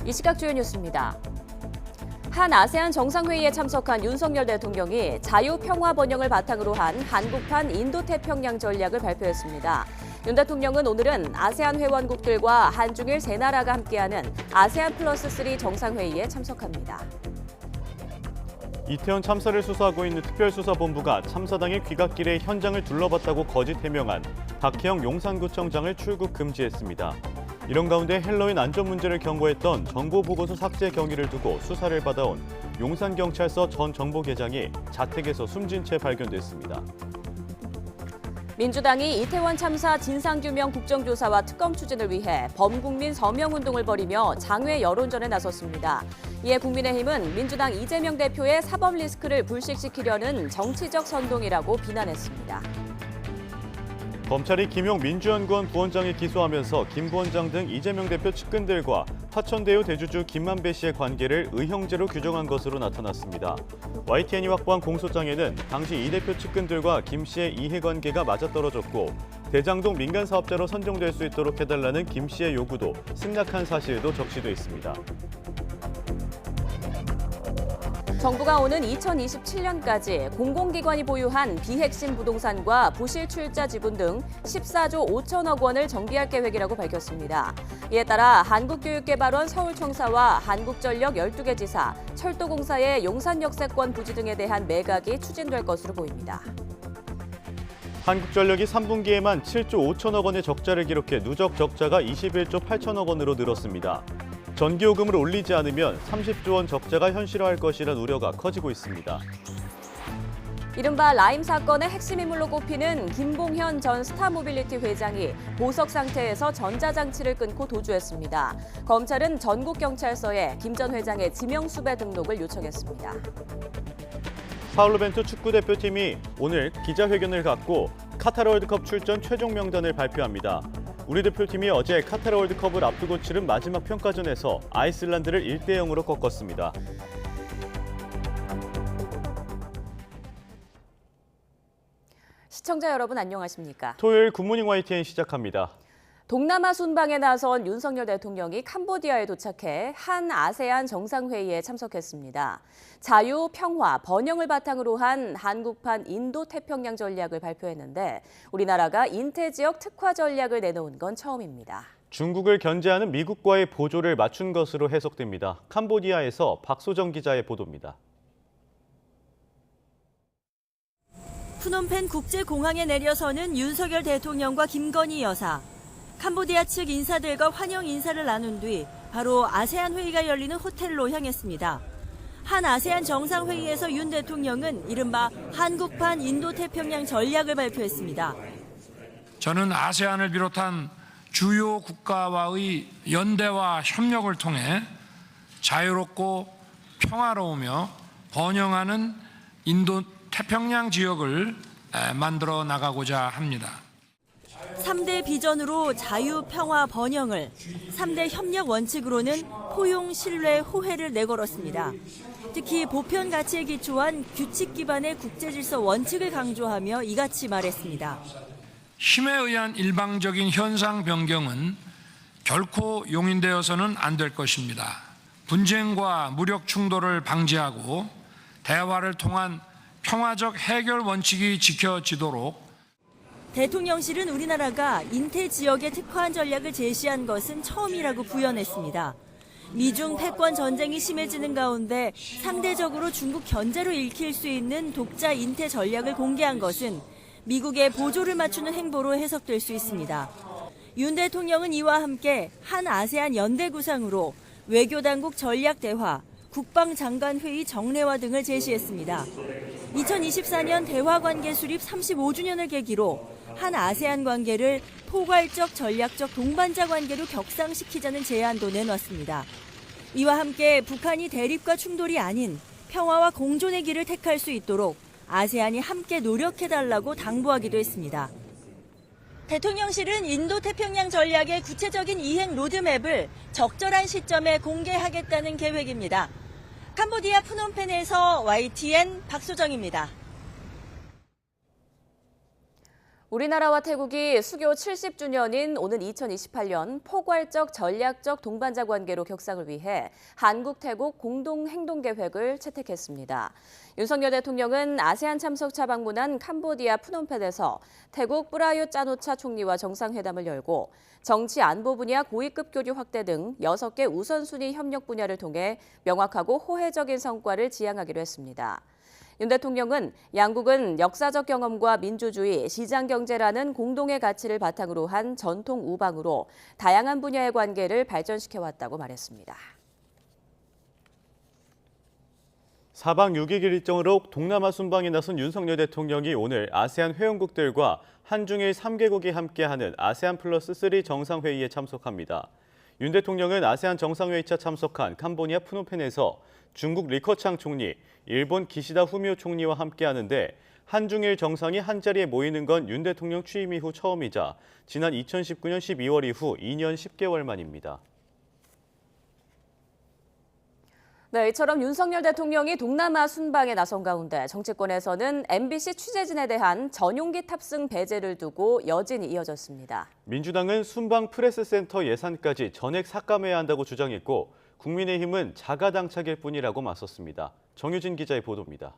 이 시각 주요 뉴스입니다. 한 아세안 정상회의에 참석한 윤석열 대통령이 자유평화 번영을 바탕으로 한 한국판 인도태평양 전략을 발표했습니다. 윤 대통령은 오늘은 아세안 회원국들과 한중일 세 나라가 함께하는 아세안 플러스3 정상회의에 참석합니다. 이태원 참사를 수사하고 있는 특별수사본부가 참사당의 귀갓길에 현장을 둘러봤다고 거짓 해명한 박혜영 용산구청장을 출국 금지했습니다. 이런 가운데 헬로윈 안전 문제를 경고했던 정보보고서 삭제 경위를 두고 수사를 받아온 용산경찰서 전 정보계장이 자택에서 숨진 채 발견됐습니다. 민주당이 이태원 참사 진상규명 국정조사와 특검 추진을 위해 범국민 서명운동을 벌이며 장외 여론전에 나섰습니다. 이에 국민의힘은 민주당 이재명 대표의 사법 리스크를 불식시키려는 정치적 선동이라고 비난했습니다. 검찰이 김용 민주연구원 부원장을 기소하면서 김 부원장 등 이재명 대표 측근들과 화천대유 대주주 김만배 씨의 관계를 의형제로 규정한 것으로 나타났습니다. YTN이 확보한 공소장에는 당시 이 대표 측근들과 김 씨의 이해관계가 맞아떨어졌고 대장동 민간사업자로 선정될 수 있도록 해달라는 김 씨의 요구도 승낙한 사실도 적시돼 있습니다. 정부가 오는 2027년까지 공공기관이 보유한 비핵심 부동산과 부실 출자 지분 등 14조 5천억 원을 정비할 계획이라고 밝혔습니다. 이에 따라 한국교육개발원 서울청사와 한국전력 12개 지사, 철도공사의 용산역세권 부지 등에 대한 매각이 추진될 것으로 보입니다. 한국전력이 3분기에만 7조 5천억 원의 적자를 기록해 누적 적자가 21조 8천억 원으로 늘었습니다. 전기요금을 올리지 않으면 30조 원 적자가 현실화할 것이란 우려가 커지고 있습니다. 이른바 라임 사건의 핵심 인물로 꼽히는 김봉현 전 스타모빌리티 회장이 보석 상태에서 전자장치를 끊고 도주했습니다. 검찰은 전국경찰서에 김 전 회장의 지명수배 등록을 요청했습니다. 파울루벤투 축구대표팀이 오늘 기자회견을 갖고 카타르 월드컵 출전 최종 명단을 발표합니다. 우리 대표팀이 어제 카타르 월드컵을 앞두고 치른 마지막 평가전에서 아이슬란드를 1대0으로 꺾었습니다. 시청자 여러분 안녕하십니까? 토요일 굿모닝 YTN 시작합니다. 동남아 순방에 나선 윤석열 대통령이 캄보디아에 도착해 한 아세안 정상회의에 참석했습니다. 자유, 평화, 번영을 바탕으로 한 한국판 인도태평양 전략을 발표했는데 우리나라가 인태지역 특화 전략을 내놓은 건 처음입니다. 중국을 견제하는 미국과의 보조를 맞춘 것으로 해석됩니다. 캄보디아에서 박소정 기자의 보도입니다. 프놈펜 국제공항에 내려서는 윤석열 대통령과 김건희 여사. 캄보디아 측 인사들과 환영 인사를 나눈 뒤 바로 아세안 회의가 열리는 호텔로 향했습니다. 한 아세안 정상회의에서 윤 대통령은 이른바 한국판 인도태평양 전략을 발표했습니다. 저는 아세안을 비롯한 주요 국가와의 연대와 협력을 통해 자유롭고 평화로우며 번영하는 인도태평양 지역을 만들어 나가고자 합니다. 3대 비전으로 자유, 평화, 번영을, 3대 협력 원칙으로는 포용, 신뢰, 호혜를 내걸었습니다. 특히 보편 가치에 기초한 규칙 기반의 국제질서 원칙을 강조하며 이같이 말했습니다. 힘에 의한 일방적인 현상 변경은 결코 용인되어서는 안 될 것입니다. 분쟁과 무력 충돌을 방지하고 대화를 통한 평화적 해결 원칙이 지켜지도록 대통령실은 우리나라가 인태 지역에 특화한 전략을 제시한 것은 처음이라고 부연했습니다. 미중 패권 전쟁이 심해지는 가운데 상대적으로 중국 견제로 읽힐 수 있는 독자 인태 전략을 공개한 것은 미국의 보조를 맞추는 행보로 해석될 수 있습니다. 윤 대통령은 이와 함께 한 아세안 연대 구상으로 외교당국 전략 대화, 국방장관회의 정례화 등을 제시했습니다. 2024년 대화관계 수립 35주년을 계기로 한 아세안 관계를 포괄적 전략적 동반자 관계로 격상시키자는 제안도 내놨습니다. 이와 함께 북한이 대립과 충돌이 아닌 평화와 공존의 길을 택할 수 있도록 아세안이 함께 노력해달라고 당부하기도 했습니다. 대통령실은 인도태평양 전략의 구체적인 이행 로드맵을 적절한 시점에 공개하겠다는 계획입니다. 캄보디아 프놈펜에서 YTN 박소정입니다. 우리나라와 태국이 수교 70주년인 오는 2028년 포괄적 전략적 동반자 관계로 격상을 위해 한국-태국 공동행동계획을 채택했습니다. 윤석열 대통령은 아세안 참석차 방문한 캄보디아 프놈펜에서 태국 프라윳 짜노차 총리와 정상회담을 열고 정치 안보 분야 고위급 교류 확대 등 6개 우선순위 협력 분야를 통해 명확하고 호혜적인 성과를 지향하기로 했습니다. 윤 대통령은 양국은 역사적 경험과 민주주의, 시장경제라는 공동의 가치를 바탕으로 한 전통 우방으로 다양한 분야의 관계를 발전시켜왔다고 말했습니다. 4박 6일 일정으로 동남아 순방에 나선 윤석열 대통령이 오늘 아세안 회원국들과 한중일 3개국이 함께하는 아세안 플러스 3 정상회의에 참석합니다. 윤 대통령은 아세안 정상회의차 참석한 캄보디아 프놈펜에서 중국 리커창 총리, 일본 기시다 후미오 총리와 함께하는데 한중일 정상이 한자리에 모이는 건 윤 대통령 취임 이후 처음이자 지난 2019년 12월 이후 2년 10개월 만입니다. 네, 이처럼 윤석열 대통령이 동남아 순방에 나선 가운데 정치권에서는 MBC 취재진에 대한 전용기 탑승 배제를 두고 여진이 이어졌습니다. 민주당은 순방 프레스센터 예산까지 전액 삭감해야 한다고 주장했고 국민의힘은 자가당착일 뿐이라고 맞섰습니다. 정유진 기자의 보도입니다.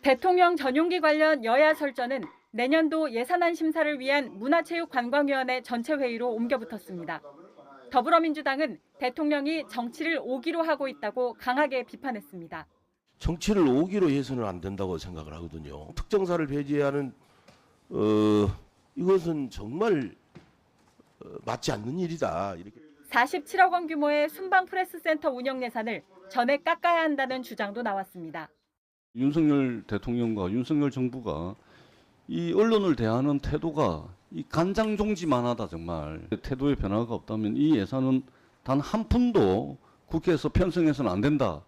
대통령 전용기 관련 여야 설전은 내년도 예산안 심사를 위한 문화체육관광위원회 전체 회의로 옮겨붙었습니다. 더불어민주당은 대통령이 정치를 오기로 하고 있다고 강하게 비판했습니다. 정치를 오기로 해서는 안 된다고 생각을 하거든요. 특정사를 배제하는 이것은 정말 맞지 않는 일이다. 이렇게. 47억 원 규모의 순방 프레스센터 운영 예산을 전액 깎아야 한다는 주장도 나왔습니다. 윤석열 대통령과 윤석열 정부가 이 언론을 대하는 태도가 이 간장종지만 하다 정말 태도의 변화가 없다면 이 예산은 단 한 푼도 국회에서 편성해서는 안 된다.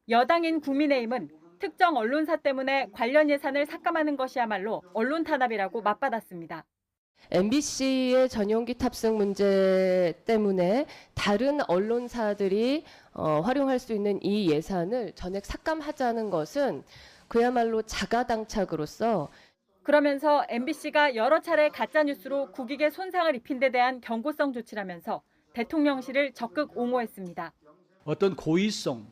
여당인 국민의힘은 특정 언론사 때문에 관련 예산을 삭감하는 것이야말로 언론 탄압이라고 맞받았습니다. MBC의 전용기 탑승 문제 때문에 다른 언론사들이 활용할 수 있는 이 예산을 전액 삭감하자는 것은 그야말로 자가당착으로서 그러면서 MBC가 여러 차례 가짜뉴스로 국익에 손상을 입힌 데 대한 경고성 조치라면서 대통령실을 적극 옹호했습니다. 어떤 고의성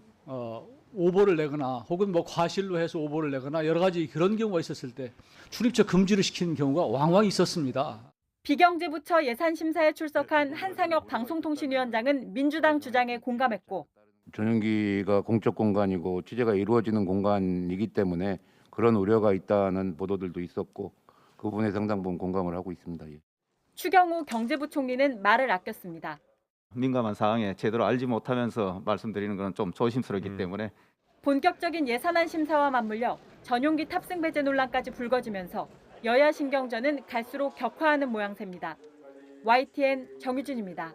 오보를 내거나 혹은 과실로 해서 오보를 내거나 여러 가지 그런 경우가 있었을 때 출입처 금지를 시키는 경우가 왕왕 있었습니다. 비경제부처 예산심사에 출석한 한상혁 방송통신위원장은 민주당 주장에 공감했고 전용기가 공적 공간이고 취재가 이루어지는 공간이기 때문에 그런 우려가 있다는 보도들도 있었고 그 부분에 상당 부분 공감을 하고 있습니다. 추경호 경제부총리는 말을 아꼈습니다. 민감한 사항에 제대로 알지 못하면서 말씀드리는 건 좀 조심스럽기 때문에 본격적인 예산안 심사와 맞물려 전용기 탑승 배제 논란까지 불거지면서 여야 신경전은 갈수록 격화하는 모양새입니다. YTN 정유진입니다.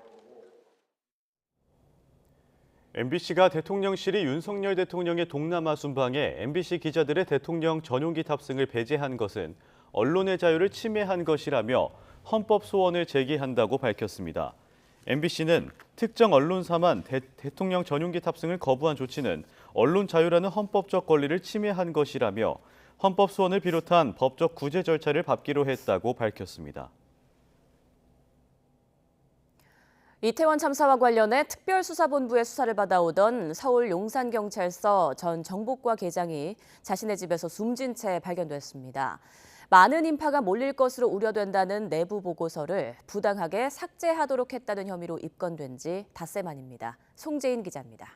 MBC가 대통령실이 윤석열 대통령의 동남아 순방에 MBC 기자들의 대통령 전용기 탑승을 배제한 것은 언론의 자유를 침해한 것이라며 헌법 소원을 제기한다고 밝혔습니다. MBC는 특정 언론사만 대통령 전용기 탑승을 거부한 조치는 언론 자유라는 헌법적 권리를 침해한 것이라며 헌법 소원을 비롯한 법적 구제 절차를 밟기로 했다고 밝혔습니다. 이태원 참사와 관련해 특별수사본부의 수사를 받아오던 서울 용산경찰서 전 정보과 계장이 자신의 집에서 숨진 채 발견됐습니다. 많은 인파가 몰릴 것으로 우려된다는 내부 보고서를 부당하게 삭제하도록 했다는 혐의로 입건된 지 닷새 만입니다. 송재인 기자입니다.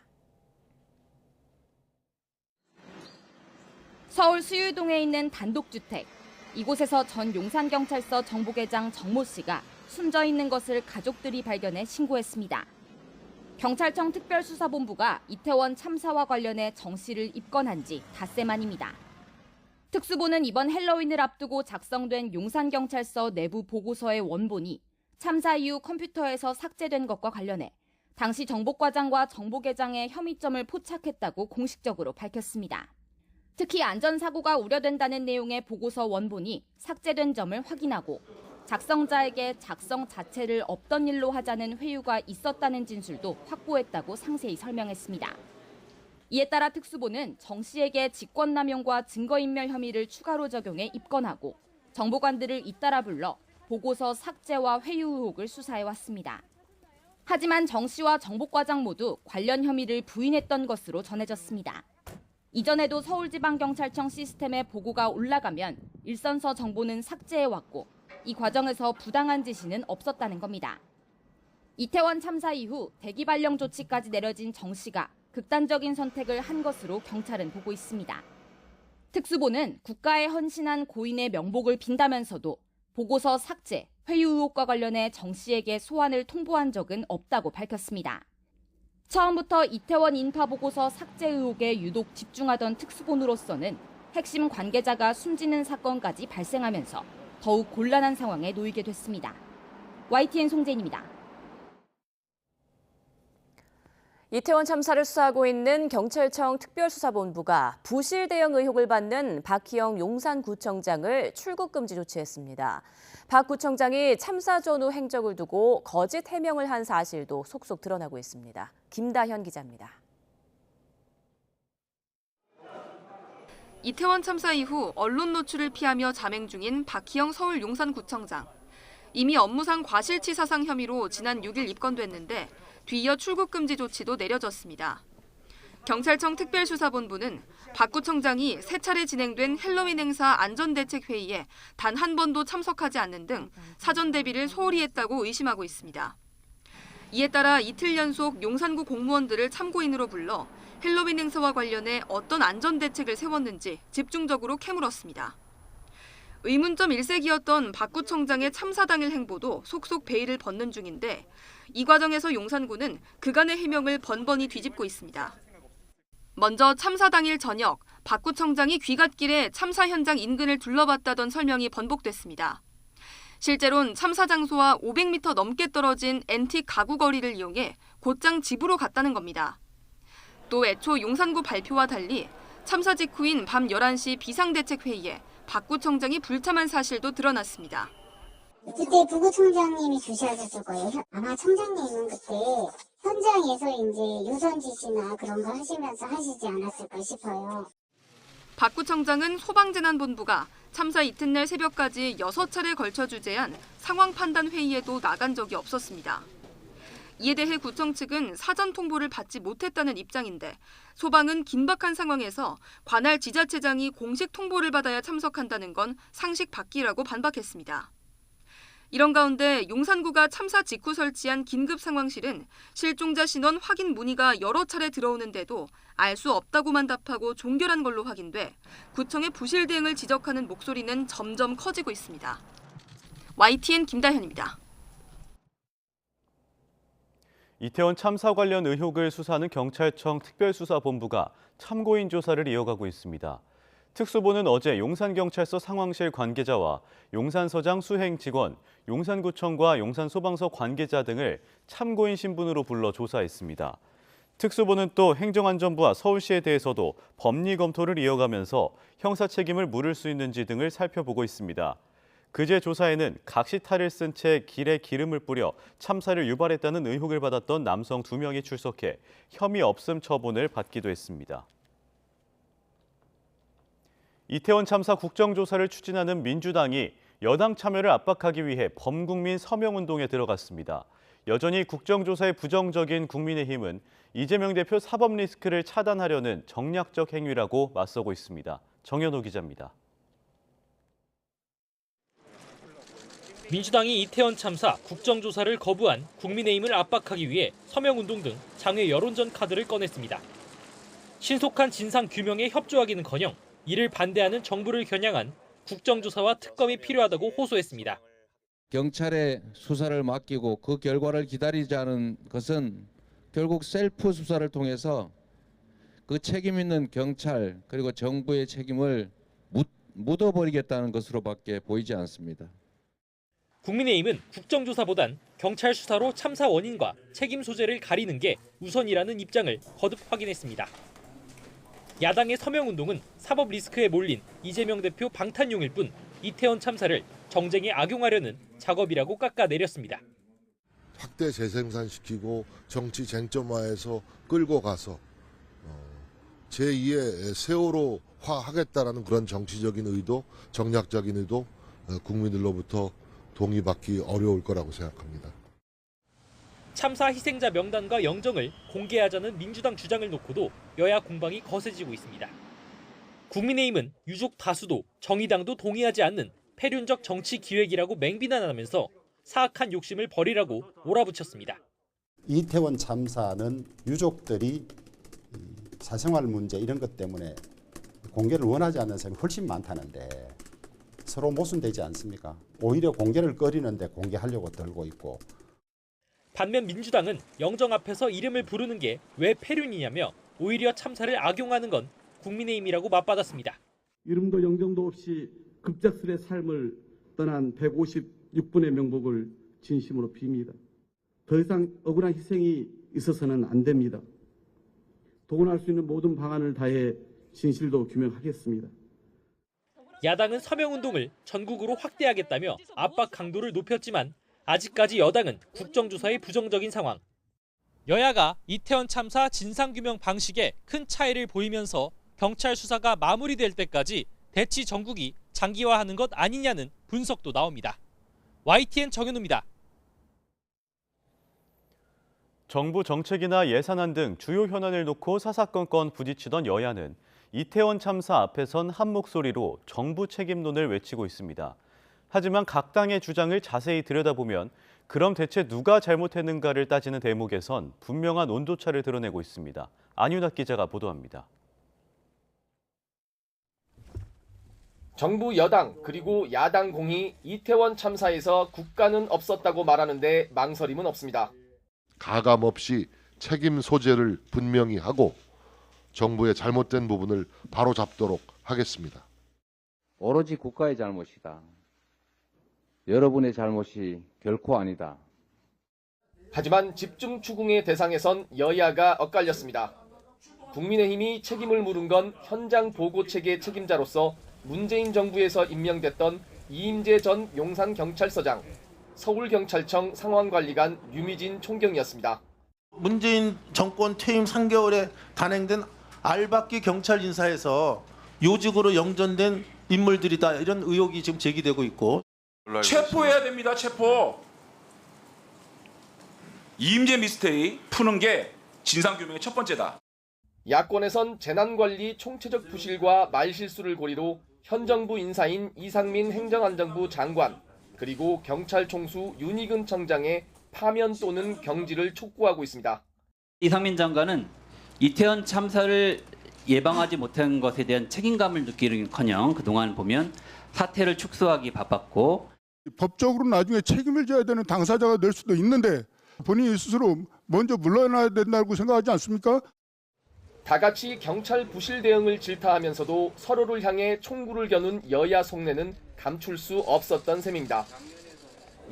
서울 수유동에 있는 단독주택. 이곳에서 전 용산경찰서 정보계장 정모 씨가 숨져 있는 것을 가족들이 발견해 신고했습니다. 경찰청 특별수사본부가 이태원 참사와 관련해 정 씨를 입건한 지 닷새 만입니다. 특수부는 이번 헬로윈을 앞두고 작성된 용산경찰서 내부 보고서의 원본이 참사 이후 컴퓨터에서 삭제된 것과 관련해 당시 정보과장과 정보계장의 혐의점을 포착했다고 공식적으로 밝혔습니다. 특히 안전사고가 우려된다는 내용의 보고서 원본이 삭제된 점을 확인하고 작성자에게 작성 자체를 없던 일로 하자는 회유가 있었다는 진술도 확보했다고 상세히 설명했습니다. 이에 따라 특수부는 정 씨에게 직권남용과 증거인멸 혐의를 추가로 적용해 입건하고 정보관들을 잇따라 불러 보고서 삭제와 회유 의혹을 수사해왔습니다. 하지만 정 씨와 정복과장 모두 관련 혐의를 부인했던 것으로 전해졌습니다. 이전에도 서울지방경찰청 시스템에 보고가 올라가면 일선서 정보는 삭제해왔고 이 과정에서 부당한 지시는 없었다는 겁니다. 이태원 참사 이후 대기 발령 조치까지 내려진 정 씨가 극단적인 선택을 한 것으로 경찰은 보고 있습니다. 특수부는 국가에 헌신한 고인의 명복을 빈다면서도 보고서 삭제, 회유 의혹과 관련해 정 씨에게 소환을 통보한 적은 없다고 밝혔습니다. 처음부터 이태원 인파 보고서 삭제 의혹에 유독 집중하던 특수본으로서는 핵심 관계자가 숨지는 사건까지 발생하면서 더욱 곤란한 상황에 놓이게 됐습니다. YTN 송재인입니다. 이태원 참사를 수사하고 있는 경찰청 특별수사본부가 부실 대응 의혹을 받는 박희영 용산구청장을 출국금지 조치했습니다. 박 구청장이 참사 전후 행적을 두고 거짓 해명을 한 사실도 속속 드러나고 있습니다. 김다현 기자입니다. 이태원 참사 이후 언론 노출을 피하며 잠행 중인 박희영 서울 용산구청장. 이미 업무상 과실치사상 혐의로 지난 6일 입건됐는데 뒤이어 출국금지 조치도 내려졌습니다. 경찰청 특별수사본부는 박 구청장이 3차례 진행된 헬로윈 행사 안전대책회의에 단 한 번도 참석하지 않는 등 사전 대비를 소홀히 했다고 의심하고 있습니다. 이에 따라 이틀 연속 용산구 공무원들을 참고인으로 불러 헬로윈 행사와 관련해 어떤 안전대책을 세웠는지 집중적으로 캐물었습니다. 의문점 일색이었던 박 구청장의 참사 당일 행보도 속속 베일을 벗는 중인데 이 과정에서 용산구는 그간의 해명을 번번이 뒤집고 있습니다. 먼저 참사 당일 저녁 박 구청장이 귀갓길에 참사 현장 인근을 둘러봤다던 설명이 번복됐습니다. 실제로는 참사 장소와 500m 넘게 떨어진 앤틱 가구 거리를 이용해 곧장 집으로 갔다는 겁니다. 또 애초 용산구 발표와 달리 참사 직후인 밤 11시 비상대책회의에 박 구청장이 불참한 사실도 드러났습니다. 그때 부구청장님이 주시하셨을 거예요. 아마 청장님은 그때 현장에서 이제 유선 지시나 그런 거 하시면서 하시지 않았을까 싶어요. 박 구청장은 소방재난본부가 참사 이튿날 새벽까지 6차례 걸쳐 주재한 상황 판단 회의에도 나간 적이 없었습니다. 이에 대해 구청 측은 사전 통보를 받지 못했다는 입장인데 소방은 긴박한 상황에서 관할 지자체장이 공식 통보를 받아야 참석한다는 건 상식 밖이라고 반박했습니다. 이런 가운데 용산구가 참사 직후 설치한 긴급상황실은 실종자 신원 확인 문의가 여러 차례 들어오는데도 알 수 없다고만 답하고 종결한 걸로 확인돼 구청의 부실 대응을 지적하는 목소리는 점점 커지고 있습니다. YTN 김다현입니다. 이태원 참사 관련 의혹을 수사하는 경찰청 특별수사본부가 참고인 조사를 이어가고 있습니다. 특수부는 어제 용산경찰서 상황실 관계자와 용산서장 수행 직원, 용산구청과 용산소방서 관계자 등을 참고인 신분으로 불러 조사했습니다. 특수부는 또 행정안전부와 서울시에 대해서도 법리 검토를 이어가면서 형사 책임을 물을 수 있는지 등을 살펴보고 있습니다. 그제 조사에는 각시탈을 쓴 채 길에 기름을 뿌려 참사를 유발했다는 의혹을 받았던 남성 2명이 출석해 혐의 없음 처분을 받기도 했습니다. 이태원 참사 국정조사를 추진하는 민주당이 여당 참여를 압박하기 위해 범국민 서명운동에 들어갔습니다. 여전히 국정조사에 부정적인 국민의힘은 이재명 대표 사법 리스크를 차단하려는 정략적 행위라고 맞서고 있습니다. 정현호 기자입니다. 민주당이 이태원 참사 국정조사를 거부한 국민의힘을 압박하기 위해 서명운동 등 장외 여론전 카드를 꺼냈습니다. 신속한 진상 규명에 협조하기는커녕 이를 반대하는 정부를 겨냥한 국정조사와 특검이 필요하다고 호소했습니다. 경찰에 수사를 맡기고 그 결과를 기다리자는 것은 결국 셀프 수사를 통해서 그 책임 있는 경찰 그리고 정부의 책임을 묻어버리겠다는 것으로밖에 보이지 않습니다. 국민의힘은 국정조사보단 경찰 수사로 참사 원인과 책임 소재를 가리는 게 우선이라는 입장을 거듭 확인했습니다. 야당의 서명운동은 사법 리스크에 몰린 이재명 대표 방탄용일 뿐 이태원 참사를 정쟁에 악용하려는 작업이라고 깎아내렸습니다. 확대 재생산시키고 정치 쟁점화해서 끌고 가서 제2의 세월호화 하겠다라는 그런 정치적인 의도, 정략적인 의도 국민들로부터 동의받기 어려울 거라고 생각합니다. 참사 희생자 명단과 영정을 공개하자는 민주당 주장을 놓고도 여야 공방이 거세지고 있습니다. 국민의힘은 유족 다수도 정의당도 동의하지 않는 폐륜적 정치 기획이라고 맹비난하면서 사악한 욕심을 버리라고 몰아붙였습니다. 이태원 참사는 유족들이 사생활 문제 이런 것 때문에 공개를 원하지 않는 사람이 훨씬 많다는데 서로 모순되지 않습니까? 오히려 공개를 꺼리는데 공개하려고 들고 있고. 반면 민주당은 영정 앞에서 이름을 부르는 게 왜 폐륜이냐며 오히려 참사를 악용하는 건 국민의힘이라고 맞받았습니다. 이름도 영정도 없이 급작스레 삶을 떠난 156분의 명복을 진심으로 빕니다. 더 이상 억울한 희생이 있어서는 안 됩니다. 도움할 수 있는 모든 방안을 다해 진실도 규명하겠습니다. 야당은 서명운동을 전국으로 확대하겠다며 압박 강도를 높였지만 아직까지 여당은 국정조사에 부정적인 상황. 여야가 이태원 참사 진상규명 방식에 큰 차이를 보이면서 경찰 수사가 마무리될 때까지 대치 전국이 장기화하는 것 아니냐는 분석도 나옵니다. YTN 정현우입니다. 정부 정책이나 예산안 등 주요 현안을 놓고 사사건건 부딪히던 여야는 이태원 참사 앞에선 한 목소리로 정부 책임론을 외치고 있습니다. 하지만 각 당의 주장을 자세히 들여다보면 그럼 대체 누가 잘못했는가를 따지는 대목에선 분명한 온도차를 드러내고 있습니다. 안윤학 기자가 보도합니다. 정부 여당 그리고 야당 공이 이태원 참사에서 국가는 없었다고 말하는데 망설임은 없습니다. 가감 없이 책임 소재를 분명히 하고 정부의 잘못된 부분을 바로잡도록 하겠습니다. 오로지 국가의 잘못이다. 여러분의 잘못이 결코 아니다. 하지만 집중 추궁의 대상에선 여야가 엇갈렸습니다. 국민의힘이 책임을 물은 건 현장 보고 체계 책임자로서 문재인 정부에서 임명됐던 이임재 전 용산경찰서장, 서울경찰청 상황관리관 유미진 총경이었습니다. 문재인 정권 퇴임 3개월에 단행된 알박기 경찰 인사에서 요직으로 영전된 인물들이다, 이런 의혹이 지금 제기되고 있고. 체포해야 됩니다. 체포. 이임재 미스테리 푸는 게 진상규명의 첫 번째다. 야권에선 재난관리 총체적 부실과 말실수를 고리로 현 정부 인사인 이상민 행정안전부 장관 그리고 경찰 총수 윤희근 청장의 파면 또는 경질을 촉구하고 있습니다. 이상민 장관은 이태원 참사를 예방하지 못한 것에 대한 책임감을 느끼는커녕 그동안 보면 사태를 축소하기 바빴고, 법적으로 나중에 책임을 져야 되는 당사자가 될 수도 있는데 본인이 스스로 먼저 물러나야 된다고 생각하지 않습니까? 다 같이 경찰 부실 대응을 질타하면서도 서로를 향해 총구를 겨눈 여야 속내는 감출 수 없었던 셈입니다.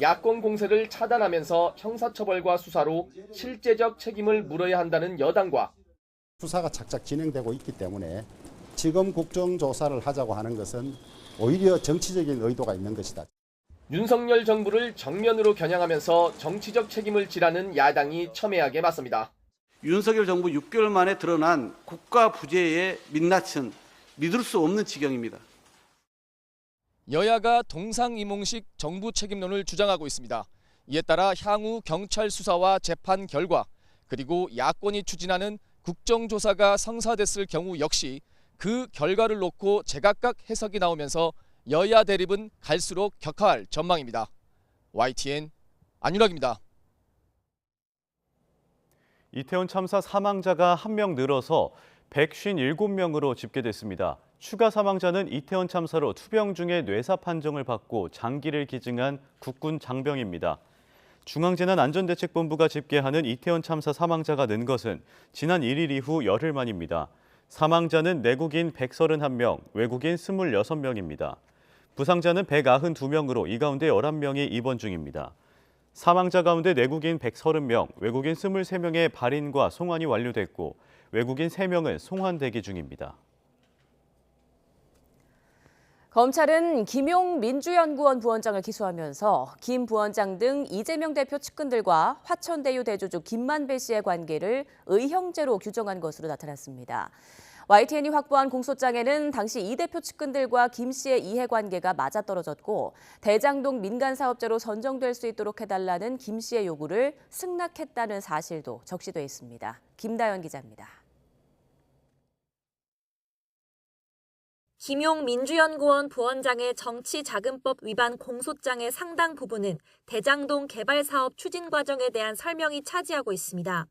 야권 공세를 차단하면서 형사처벌과 수사로 실제적 책임을 물어야 한다는 여당과 수사가 착착 진행되고 있기 때문에 지금 국정조사를 하자고 하는 것은 오히려 정치적인 의도가 있는 것이다. 윤석열 정부를 정면으로 겨냥하면서 정치적 책임을 지라는 야당이 첨예하게 맞섭니다. 윤석열 정부 6개월 만에 드러난 국가 부재의 민낯은 믿을 수 없는 지경입니다. 여야가 동상이몽식 정부 책임론을 주장하고 있습니다. 이에 따라 향후 경찰 수사와 재판 결과 그리고 야권이 추진하는 국정조사가 성사됐을 경우 역시 그 결과를 놓고 제각각 해석이 나오면서 여야 대립은 갈수록 격화할 전망입니다. YTN 안윤학입니다. 이태원 참사 사망자가 1명 늘어서 157명으로 집계됐습니다. 추가 사망자는 이태원 참사로 투병 중에 뇌사 판정을 받고 장기를 기증한 국군 장병입니다. 중앙재난안전대책본부가 집계하는 이태원 참사 사망자가 는 것은 지난 1일 이후 열흘 만입니다. 사망자는 내국인 131명, 외국인 26명입니다. 부상자는 192명으로 이 가운데 11명이 입원 중입니다. 사망자 가운데 내국인 130명, 외국인 23명의 발인과 송환이 완료됐고 외국인 3명은 송환 대기 중입니다. 검찰은 김용 민주연구원 부원장을 기소하면서 김 부원장 등 이재명 대표 측근들과 화천대유 대주주 김만배 씨의 관계를 의형제로 규정한 것으로 나타났습니다. YTN이 확보한 공소장에는 당시 이 대표 측근들과 김 씨의 이해관계가 맞아떨어졌고 대장동 민간사업자로 선정될 수 있도록 해달라는 김 씨의 요구를 승낙했다는 사실도 적시돼 있습니다. 김다연 기자입니다. 김용 민주연구원 부원장의 정치자금법 위반 공소장의 상당 부분은 대장동 개발사업 추진 과정에 대한 설명이 차지하고 있습니다.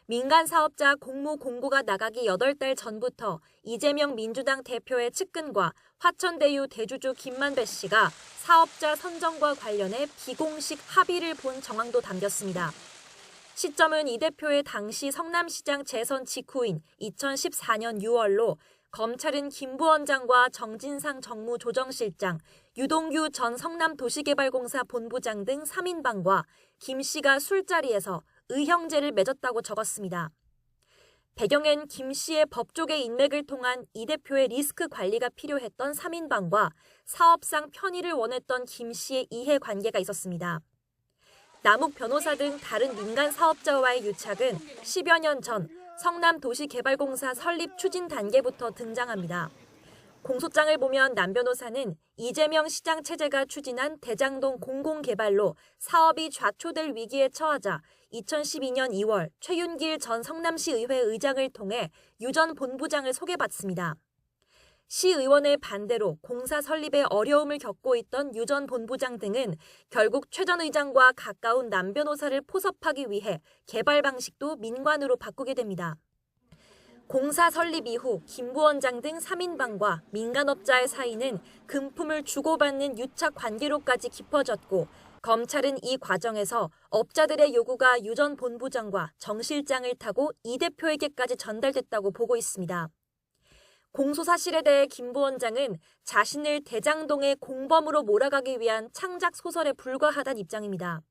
민간사업자 공모 공고가 나가기 8달 전부터 이재명 민주당 대표의 측근과 화천대유 대주주 김만배 씨가 사업자 선정과 관련해 비공식 합의를 본 정황도 담겼습니다. 시점은 이 대표의 당시 성남시장 재선 직후인 2014년 6월로 검찰은 김 부원장과 정진상 정무조정실장, 유동규 전 성남도시개발공사 본부장 등 3인방과 김 씨가 술자리에서 의형제를 맺었다고 적었습니다. 배경엔 김 씨의 법조계 인맥을 통한 이 대표의 리스크 관리가 필요했던 3인방과 사업상 편의를 원했던 김 씨의 이해관계가 있었습니다. 남욱 변호사 등 다른 민간 사업자와의 유착은 10여 년 전 성남도시개발공사 설립 추진 단계부터 등장합니다. 공소장을 보면 남 변호사는 이재명 시장 체제가 추진한 대장동 공공개발로 사업이 좌초될 위기에 처하자 2012년 2월 최윤길 전 성남시 의회 의장을 통해 유 전 본부장을 소개받습니다. 시의원의 반대로 공사 설립에 어려움을 겪고 있던 유 전 본부장 등은 결국 최 전 의장과 가까운 남 변호사를 포섭하기 위해 개발 방식도 민관으로 바꾸게 됩니다. 공사 설립 이후 김 부원장 등 3인방과 민간업자의 사이는 금품을 주고받는 유착 관계로까지 깊어졌고 검찰은 이 과정에서 업자들의 요구가 유 전 본부장과 정 실장을 타고 이 대표에게까지 전달됐다고 보고 있습니다. 공소 사실에 대해 김 부원장은 자신을 대장동의 공범으로 몰아가기 위한 창작 소설에 불과하다는 입장입니다.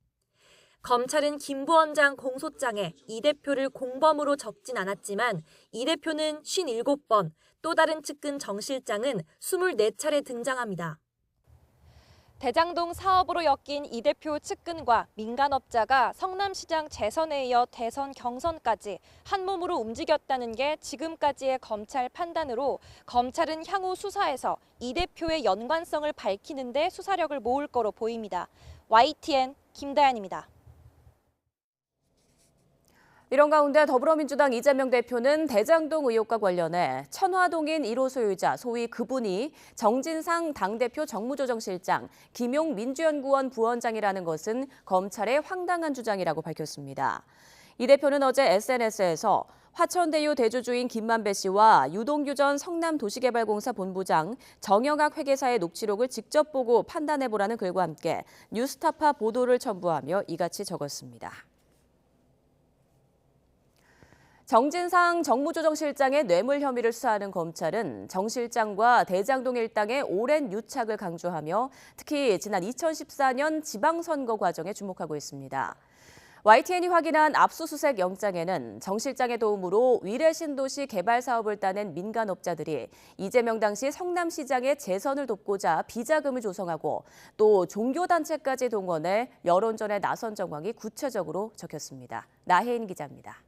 검찰은 김 부원장 공소장에 이 대표를 공범으로 적진 않았지만 이 대표는 57번, 또 다른 측근 정 실장은 24차례 등장합니다. 대장동 사업으로 엮인 이 대표 측근과 민간업자가 성남시장 재선에 이어 대선 경선까지 한몸으로 움직였다는 게 지금까지의 검찰 판단으로 검찰은 향후 수사에서 이 대표의 연관성을 밝히는 데 수사력을 모을 거로 보입니다. YTN 김다연입니다. 이런 가운데 더불어민주당 이재명 대표는 대장동 의혹과 관련해 천화동인 1호 소유자 소위 그분이 정진상 당대표 정무조정실장, 김용 민주연구원 부원장이라는 것은 검찰의 황당한 주장이라고 밝혔습니다. 이 대표는 어제 SNS에서 화천대유 대주주인 김만배 씨와 유동규 전 성남도시개발공사 본부장, 정영학 회계사의 녹취록을 직접 보고 판단해보라는 글과 함께 뉴스타파 보도를 첨부하며 이같이 적었습니다. 정진상 정무조정실장의 뇌물 혐의를 수사하는 검찰은 정 실장과 대장동 일당의 오랜 유착을 강조하며 특히 지난 2014년 지방선거 과정에 주목하고 있습니다. YTN이 확인한 압수수색 영장에는 정 실장의 도움으로 위례 신도시 개발 사업을 따낸 민간업자들이 이재명 당시 성남시장의 재선을 돕고자 비자금을 조성하고 또 종교단체까지 동원해 여론전에 나선 정황이 구체적으로 적혔습니다. 나혜인 기자입니다.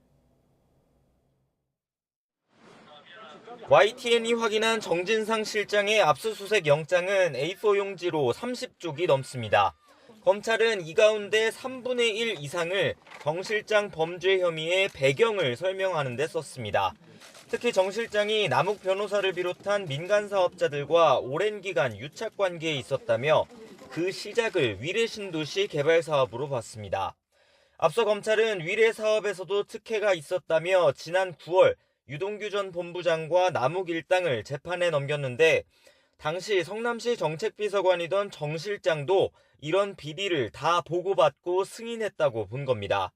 YTN이 확인한 정진상 실장의 압수수색 영장은 A4 용지로 30쪽이 넘습니다. 검찰은 이 가운데 3분의 1 이상을 정 실장 범죄 혐의의 배경을 설명하는 데 썼습니다. 특히 정 실장이 남욱 변호사를 비롯한 민간 사업자들과 오랜 기간 유착 관계에 있었다며 그 시작을 위례 신도시 개발 사업으로 봤습니다. 앞서 검찰은 위례 사업에서도 특혜가 있었다며 지난 9월 유동규 전 본부장과 남욱 일당을 재판에 넘겼는데 당시 성남시 정책비서관이던 정 실장도 이런 비리를 다 보고받고 승인했다고 본 겁니다.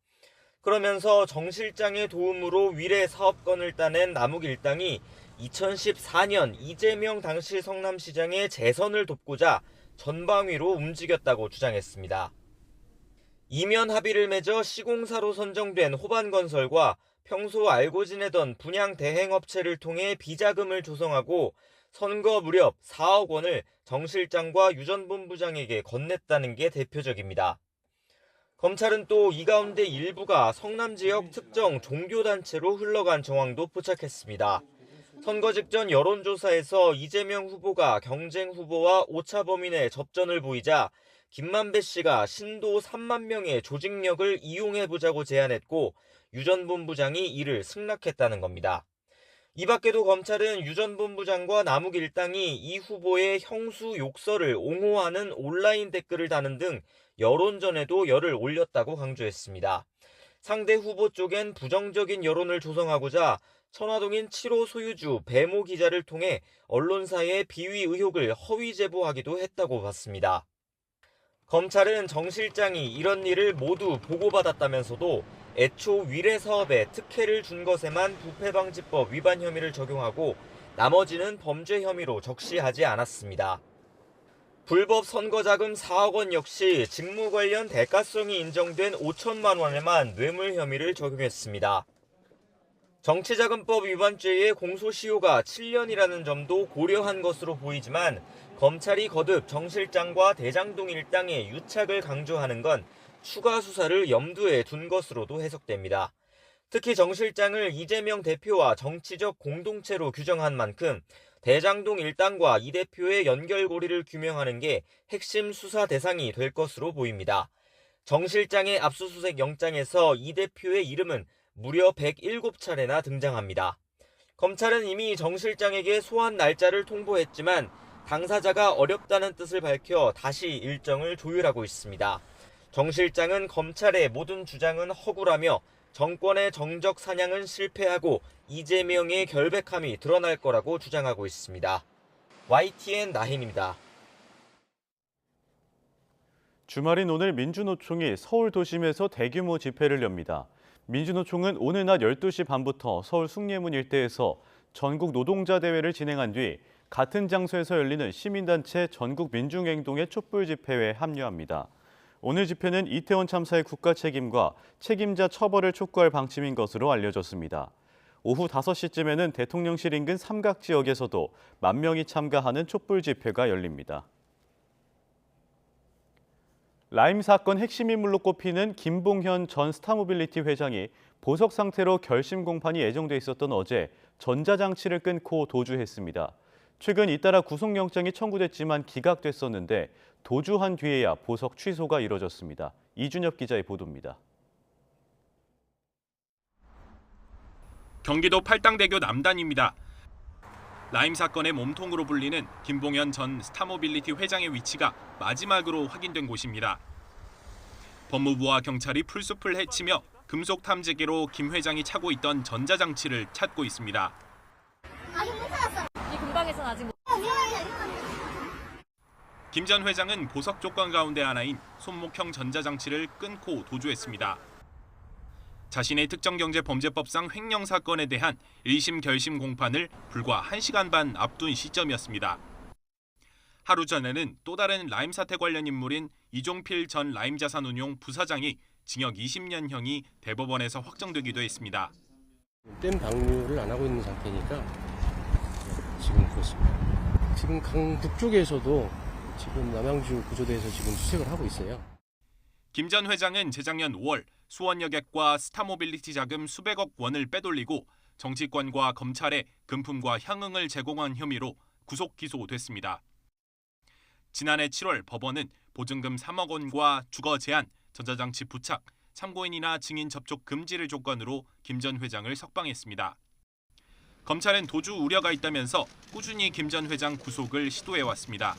그러면서 정 실장의 도움으로 위례 사업권을 따낸 남욱 일당이 2014년 이재명 당시 성남시장의 재선을 돕고자 전방위로 움직였다고 주장했습니다. 이면 합의를 맺어 시공사로 선정된 호반건설과 평소 알고 지내던 분양 대행업체를 통해 비자금을 조성하고 선거 무렵 4억 원을 정 실장과 유 전 본부장에게 건넸다는 게 대표적입니다. 검찰은 또 이 가운데 일부가 성남 지역 특정 종교단체로 흘러간 정황도 포착했습니다. 선거 직전 여론조사에서 이재명 후보가 경쟁 후보와 오차 범위 내 접전을 보이자 김만배 씨가 신도 3만 명의 조직력을 이용해보자고 제안했고 유 전 본부장이 이를 승낙했다는 겁니다. 이 밖에도 검찰은 유 전 본부장과 남욱 일당이 이 후보의 형수 욕설을 옹호하는 온라인 댓글을 다는 등 여론전에도 열을 올렸다고 강조했습니다. 상대 후보 쪽엔 부정적인 여론을 조성하고자 천화동인 7호 소유주 배모 기자를 통해 언론사의 비위 의혹을 허위 제보하기도 했다고 봤습니다. 검찰은 정 실장이 이런 일을 모두 보고받았다면서도 애초 위례 사업에 특혜를 준 것에만 부패방지법 위반 혐의를 적용하고 나머지는 범죄 혐의로 적시하지 않았습니다. 불법 선거자금 4억 원 역시 직무 관련 대가성이 인정된 5천만 원에만 뇌물 혐의를 적용했습니다. 정치자금법 위반죄의 공소시효가 7년이라는 점도 고려한 것으로 보이지만 검찰이 거듭 정 실장과 대장동 일당의 유착을 강조하는 건 추가 수사를 염두에 둔 것으로도 해석됩니다. 특히 정 실장을 이재명 대표와 정치적 공동체로 규정한 만큼 대장동 일당과 이 대표의 연결고리를 규명하는 게 핵심 수사 대상이 될 것으로 보입니다. 정 실장의 압수수색 영장에서 이 대표의 이름은 무려 107차례나 등장합니다. 검찰은 이미 정 실장에게 소환 날짜를 통보했지만 당사자가 어렵다는 뜻을 밝혀 다시 일정을 조율하고 있습니다. 정 실장은 검찰의 모든 주장은 허구라며 정권의 정적 사냥은 실패하고 이재명의 결백함이 드러날 거라고 주장하고 있습니다. YTN 나힌입니다. 주말인 오늘 민주노총이 서울 도심에서 대규모 집회를 엽니다. 민주노총은 오늘 낮 12시 반부터 서울 숭례문 일대에서 전국 노동자 대회를 진행한 뒤 같은 장소에서 열리는 시민단체 전국민중행동의 촛불 집회에 합류합니다. 오늘 집회는 이태원 참사의 국가 책임과 책임자 처벌을 촉구할 방침인 것으로 알려졌습니다. 오후 5시쯤에는 대통령실 인근 삼각지역에서도 1만 명이 참가하는 촛불 집회가 열립니다. 라임 사건 핵심 인물로 꼽히는 김봉현 전 스타모빌리티 회장이 보석 상태로 결심 공판이 예정돼 있었던 어제 전자장치를 끊고 도주했습니다. 최근 잇따라 구속영장이 청구됐지만 기각됐었는데 도주한 뒤에야 보석 취소가 이뤄졌습니다. 이준엽 기자의 보도입니다. 경기도 팔당대교 남단입니다. 라임 사건의 몸통으로 불리는 김봉현 전 스타모빌리티 회장의 위치가 마지막으로 확인된 곳입니다. 법무부와 경찰이 풀숲을 헤치며 금속 탐지기로 김 회장이 차고 있던 전자장치를 찾고 있습니다. 이 근방에서는 아직 못... 김 전 회장은 보석 조건 가운데 하나인 손목형 전자장치를 끊고 도주했습니다. 자신의 특정경제범죄법상 횡령 사건에 대한 1심 결심 공판을 불과 1시간 반 앞둔 시점이었습니다. 하루 전에는 또 다른 라임 사태 관련 인물인 이종필 전 라임자산운용 부사장이 징역 20년형이 대법원에서 확정되기도 했습니다. 댐 방류를 안 하고 있는 상태니까 지금 그렇습니다. 지금 강북쪽에서도 지금 남양주 구조대에서 지금 수색을 하고 있어요. 김 전 회장은 재작년 5월 수원여객과 스타모빌리티 자금 수백억 원을 빼돌리고 정치권과 검찰에 금품과 향응을 제공한 혐의로 구속 기소됐습니다. 지난해 7월 법원은 보증금 3억 원과 주거 제한, 전자장치 부착, 참고인이나 증인 접촉 금지를 조건으로 김 전 회장을 석방했습니다. 검찰은 도주 우려가 있다면서 꾸준히 김 전 회장 구속을 시도해왔습니다.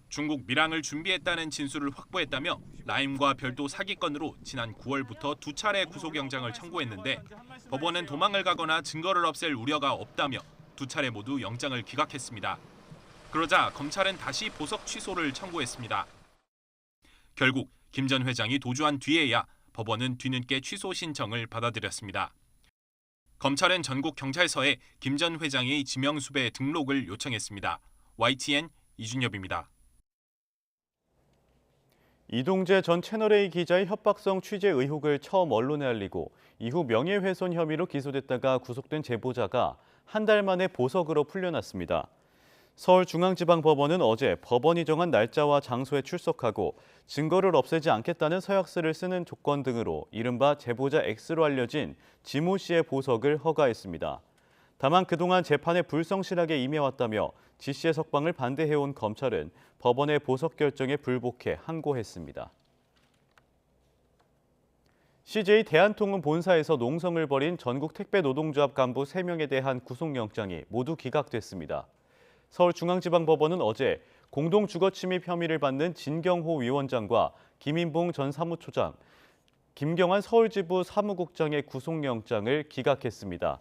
중국 밀항을 준비했다는 진술을 확보했다며 라임과 별도 사기건으로 지난 9월부터 2차례 구속영장을 청구했는데 법원은 도망을 가거나 증거를 없앨 우려가 없다며 2차례 모두 영장을 기각했습니다. 그러자 검찰은 다시 보석 취소를 청구했습니다. 결국 김 전 회장이 도주한 뒤에야 법원은 뒤늦게 취소 신청을 받아들였습니다. 검찰은 전국 경찰서에 김 전 회장의 지명수배 등록을 요청했습니다. YTN 이준엽입니다. 이동재 전 채널A 기자의 협박성 취재 의혹을 처음 언론에 알리고 이후 명예훼손 혐의로 기소됐다가 구속된 제보자가 한 달 만에 보석으로 풀려났습니다. 서울중앙지방법원은 어제 법원이 정한 날짜와 장소에 출석하고 증거를 없애지 않겠다는 서약서를 쓰는 조건 등으로 이른바 제보자 X로 알려진 지모 씨의 보석을 허가했습니다. 다만 그동안 재판에 불성실하게 임해왔다며 지 씨의 석방을 반대해온 검찰은 법원의 보석 결정에 불복해 항고했습니다. CJ 대한통운 본사에서 농성을 벌인 전국 택배노동조합 간부 3명에 대한 구속영장이 모두 기각됐습니다. 서울중앙지방법원은 어제 공동주거침입 혐의를 받는 진경호 위원장과 김인봉 전 사무처장, 김경환 서울지부 사무국장의 구속영장을 기각했습니다.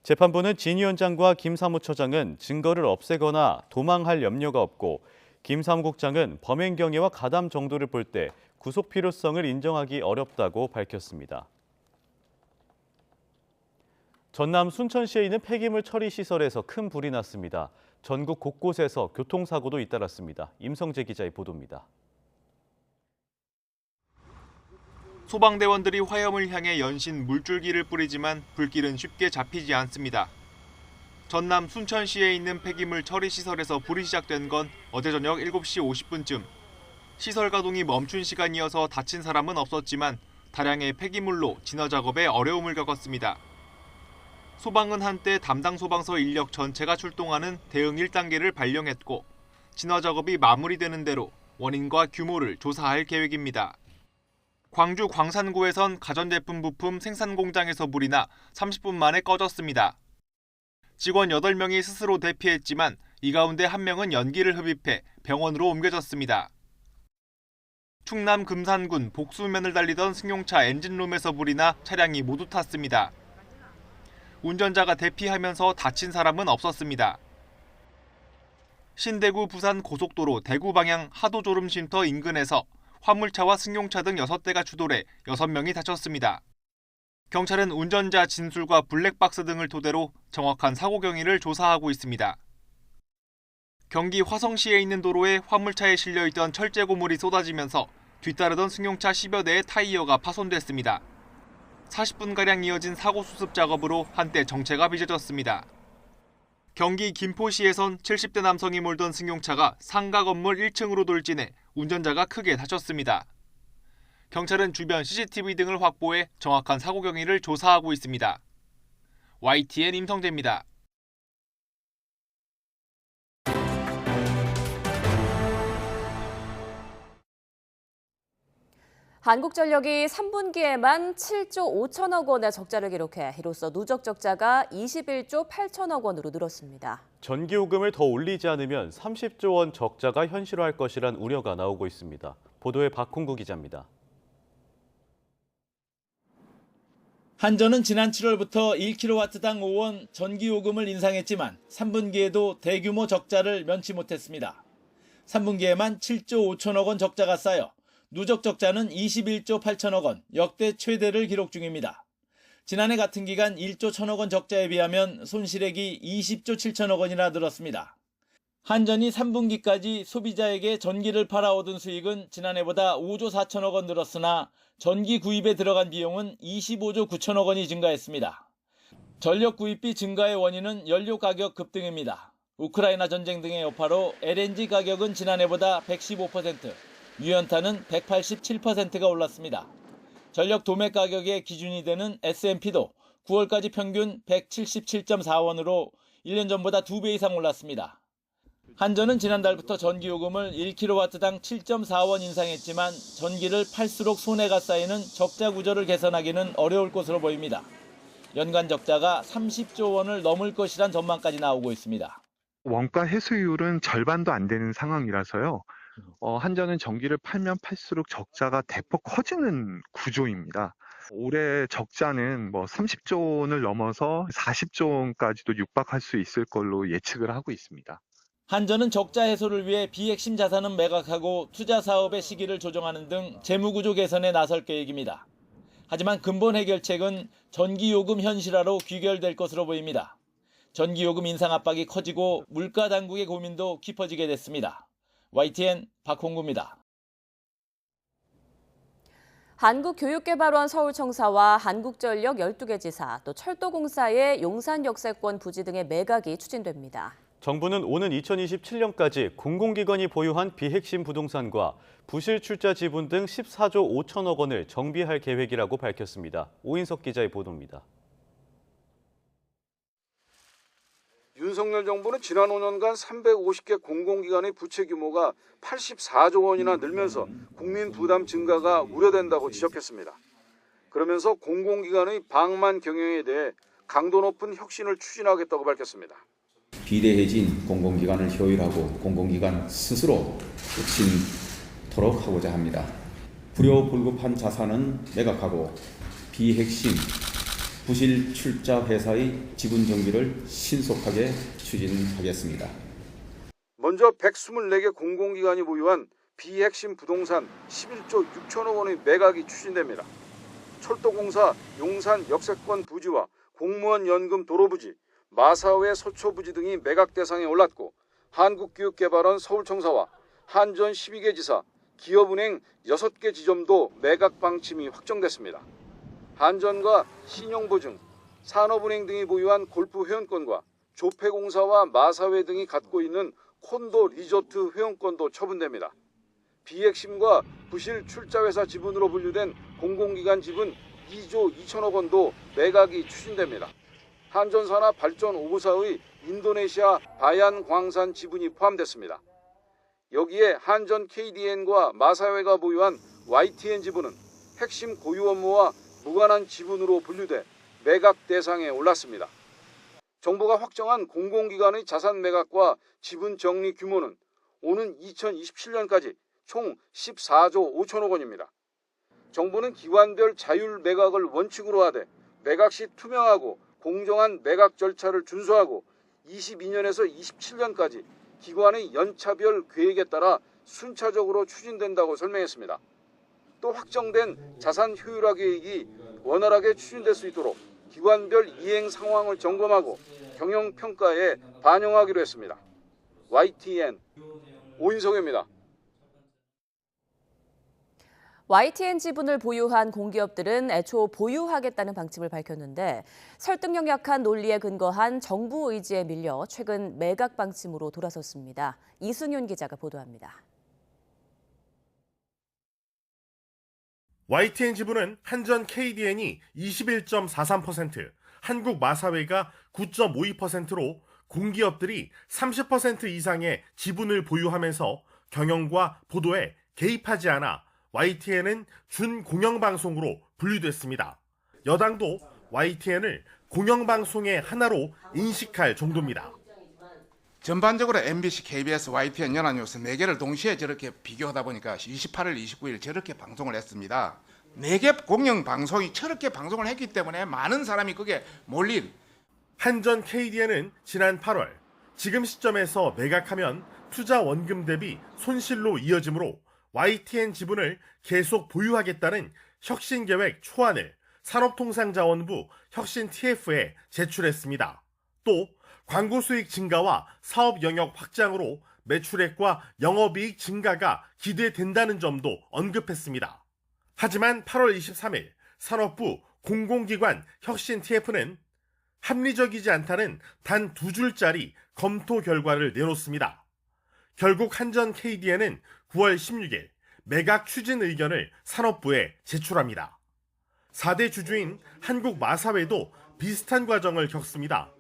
재판부는 진 위원장과 김 사무처장은 증거를 없애거나 도망할 염려가 없고 김 사무국장은 범행 경위와 가담 정도를 볼 때 구속 필요성을 인정하기 어렵다고 밝혔습니다. 전남 순천시에 있는 폐기물 처리 시설에서 큰 불이 났습니다. 전국 곳곳에서 교통사고도 잇따랐습니다. 임성재 기자의 보도입니다. 소방대원들이 화염을 향해 연신 물줄기를 뿌리지만 불길은 쉽게 잡히지 않습니다. 전남 순천시에 있는 폐기물 처리 시설에서 불이 시작된 건 어제 저녁 7시 50분쯤. 시설 가동이 멈춘 시간이어서 다친 사람은 없었지만 다량의 폐기물로 진화 작업에 어려움을 겪었습니다. 소방은 한때 담당 소방서 인력 전체가 출동하는 대응 1단계를 발령했고 진화 작업이 마무리되는 대로 원인과 규모를 조사할 계획입니다. 광주 광산구에선 가전제품 부품 생산 공장에서 불이 나 30분 만에 꺼졌습니다. 직원 8명이 스스로 대피했지만 이 가운데 1명은 연기를 흡입해 병원으로 옮겨졌습니다. 충남 금산군 복수면을 달리던 승용차 엔진룸에서 불이 나 차량이 모두 탔습니다. 운전자가 대피하면서 다친 사람은 없었습니다. 신대구 부산 고속도로 대구 방향 하도졸음 쉼터 인근에서 화물차와 승용차 등 6대가 추돌해 6명이 다쳤습니다. 경찰은 운전자 진술과 블랙박스 등을 토대로 정확한 사고 경위를 조사하고 있습니다. 경기 화성시에 있는 도로에 화물차에 실려있던 철제 고물이 쏟아지면서 뒤따르던 승용차 10여 대의 타이어가 파손됐습니다. 40분가량 이어진 사고 수습 작업으로 한때 정체가 빚어졌습니다. 경기 김포시에선 70대 남성이 몰던 승용차가 상가 건물 1층으로 돌진해 운전자가 크게 다쳤습니다. 경찰은 주변 CCTV 등을 확보해 정확한 사고 경위를 조사하고 있습니다. YTN 임성재입니다. 한국전력이 3분기에만 7조 5천억 원의 적자를 기록해 이로써 누적 적자가 21조 8천억 원으로 늘었습니다. 전기요금을 더 올리지 않으면 30조 원 적자가 현실화할 것이란 우려가 나오고 있습니다. 보도에 박홍구 기자입니다. 한전은 지난 7월부터 1kW당 5원 전기요금을 인상했지만 3분기에도 대규모 적자를 면치 못했습니다. 3분기에만 7조 5천억 원 적자가 쌓여 누적 적자는 21조 8천억 원, 역대 최대를 기록 중입니다. 지난해 같은 기간 1조 1천억 원 적자에 비하면 손실액이 20조 7천억 원이나 늘었습니다. 한전이 3분기까지 소비자에게 전기를 팔아 얻은 수익은 지난해보다 5조 4천억 원 늘었으나 전기 구입에 들어간 비용은 25조 9천억 원이 증가했습니다. 전력 구입비 증가의 원인은 연료 가격 급등입니다. 우크라이나 전쟁 등의 여파로 LNG 가격은 지난해보다 115%, 유연탄은 187%가 올랐습니다. 전력 도매 가격의 기준이 되는 S&P도 9월까지 평균 177.4원으로 1년 전보다 2배 이상 올랐습니다. 한전은 지난달부터 전기요금을 1kW당 7.4원 인상했지만 전기를 팔수록 손해가 쌓이는 적자 구조를 개선하기는 어려울 것으로 보입니다. 연간 적자가 30조 원을 넘을 것이란 전망까지 나오고 있습니다. 원가 회수율은 절반도 안 되는 상황이라서요. 한전은 전기를 팔면 팔수록 적자가 대폭 커지는 구조입니다. 올해 적자는 30조 원을 넘어서 40조 원까지도 육박할 수 있을 걸로 예측을 하고 있습니다. 한전은 적자 해소를 위해 비핵심 자산은 매각하고 투자 사업의 시기를 조정하는 등 재무구조 개선에 나설 계획입니다. 하지만 근본 해결책은 전기요금 현실화로 귀결될 것으로 보입니다. 전기요금 인상 압박이 커지고 물가 당국의 고민도 깊어지게 됐습니다. YTN 박홍구입니다. 한국교육개발원 서울청사와 한국전력 12개 지사, 또 철도공사의 용산역세권 부지 등의 매각이 추진됩니다. 정부는 오는 2027년까지 공공기관이 보유한 비핵심 부동산과 부실 출자 지분 등 14조 5천억 원을 정비할 계획이라고 밝혔습니다. 오인석 기자의 보도입니다. 윤석열 정부는 지난 5년간 350개 공공기관의 부채 규모가 84조 원이나 늘면서 국민 부담 증가가 우려된다고 지적했습니다. 그러면서 공공기관의 방만 경영에 대해 강도 높은 혁신을 추진하겠다고 밝혔습니다. 비대해진 공공기관을 효율하고 공공기관 스스로 혁신토록 하고자 합니다. 불효불급한 자산은 매각하고 비핵심 부실 출자 회사의 지분 정비를 신속하게 추진하겠습니다. 먼저 124개 공공기관이 보유한 비핵심 부동산 11조 6천억 원의 매각이 추진됩니다. 철도공사 용산 역세권 부지와 공무원 연금 도로부지, 마사회 서초부지 등이 매각 대상에 올랐고 한국교육개발원 서울청사와 한전 12개 지사, 기업은행 6개 지점도 매각 방침이 확정됐습니다. 한전과 신용보증, 산업은행 등이 보유한 골프 회원권과 조폐공사와 마사회 등이 갖고 있는 콘도 리조트 회원권도 처분됩니다. 비핵심과 부실 출자회사 지분으로 분류된 공공기관 지분 2조 2천억 원도 매각이 추진됩니다. 한전사나 발전 5구사의 인도네시아 바얀 광산 지분이 포함됐습니다. 여기에 한전 KDN과 마사회가 보유한 YTN 지분은 핵심 고유 업무와 무관한 지분으로 분류돼 매각 대상에 올랐습니다. 정부가 확정한 공공기관의 자산 매각과 지분 정리 규모는 오는 2027년까지 총 14조 5천억 원입니다. 정부는 기관별 자율 매각을 원칙으로 하되 매각 시 투명하고 공정한 매각 절차를 준수하고 22년에서 27년까지 기관의 연차별 계획에 따라 순차적으로 추진된다고 설명했습니다. 또 확정된 자산 효율화 계획이 원활하게 추진될 수 있도록 기관별 이행 상황을 점검하고 경영 평가에 반영하기로 했습니다. YTN 오인성입니다. YTN 지분을 보유한 공기업들은 애초 보유하겠다는 방침을 밝혔는데 설득력 약한 논리에 근거한 정부 의지에 밀려 최근 매각 방침으로 돌아섰습니다. 이승윤 기자가 보도합니다. YTN 지분은 한전 KDN이 21.43%, 한국 마사회가 9.52%로 공기업들이 30% 이상의 지분을 보유하면서 경영과 보도에 개입하지 않아 YTN은 준공영방송으로 분류됐습니다. 여당도 YTN을 공영방송의 하나로 인식할 정도입니다. 전반적으로 MBC, KBS, YTN, 연합뉴스 4개를 동시에 저렇게 비교하다 보니까 28일, 29일 저렇게 방송을 했습니다. 4개 공영방송이 저렇게 방송을 했기 때문에 많은 사람이 그게 몰린. 한전 KDN은 지난 8월 지금 시점에서 매각하면 투자 원금 대비 손실로 이어지므로 YTN 지분을 계속 보유하겠다는 혁신계획 초안을 산업통상자원부 혁신-TF에 제출했습니다. 또 광고 수익 증가와 사업 영역 확장으로 매출액과 영업이익 증가가 기대된다는 점도 언급했습니다. 하지만 8월 23일 산업부 공공기관 혁신-TF는 합리적이지 않다는 단 2줄짜리 검토 결과를 내놓습니다. 결국 한전 KDN은 9월 16일 매각 추진 의견을 산업부에 제출합니다. 4대 주주인 한국 마사회도 비슷한 과정을 겪습니다.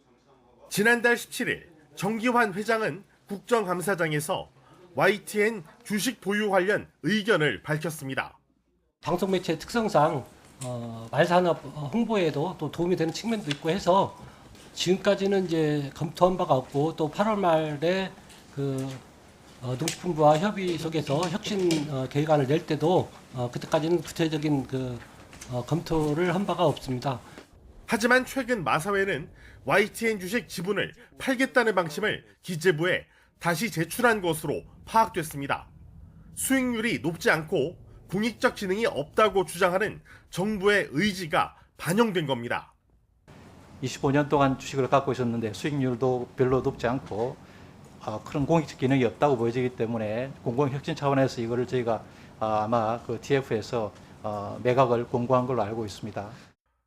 지난달 17일 정기환 회장은 국정감사장에서 YTN 주식 보유 관련 의견을 밝혔습니다. 방송 매체의 특성상 말산업 홍보에도 또 도움이 되는 측면도 있고 해서 지금까지는 이제 검토한 바가 없고 또 8월 말에 농식품부와 협의 속에서 혁신 계획안을 낼 때도 그때까지는 구체적인 검토를 한 바가 없습니다. 하지만 최근 마사회는 YTN 주식 지분을 팔겠다는 방침을 기재부에 다시 제출한 것으로 파악됐습니다. 수익률이 높지 않고 공익적 지능이 없다고 주장하는 정부의 의지가 반영된 겁니다. 25년 동안 주식을 갖고 있었는데 수익률도 별로 높지 않고 그런 공익적 기능이 없다고 보여지기 때문에 공공혁신 차원에서 이거를 저희가 아마 TF에서 매각을 공고한 걸로 알고 있습니다.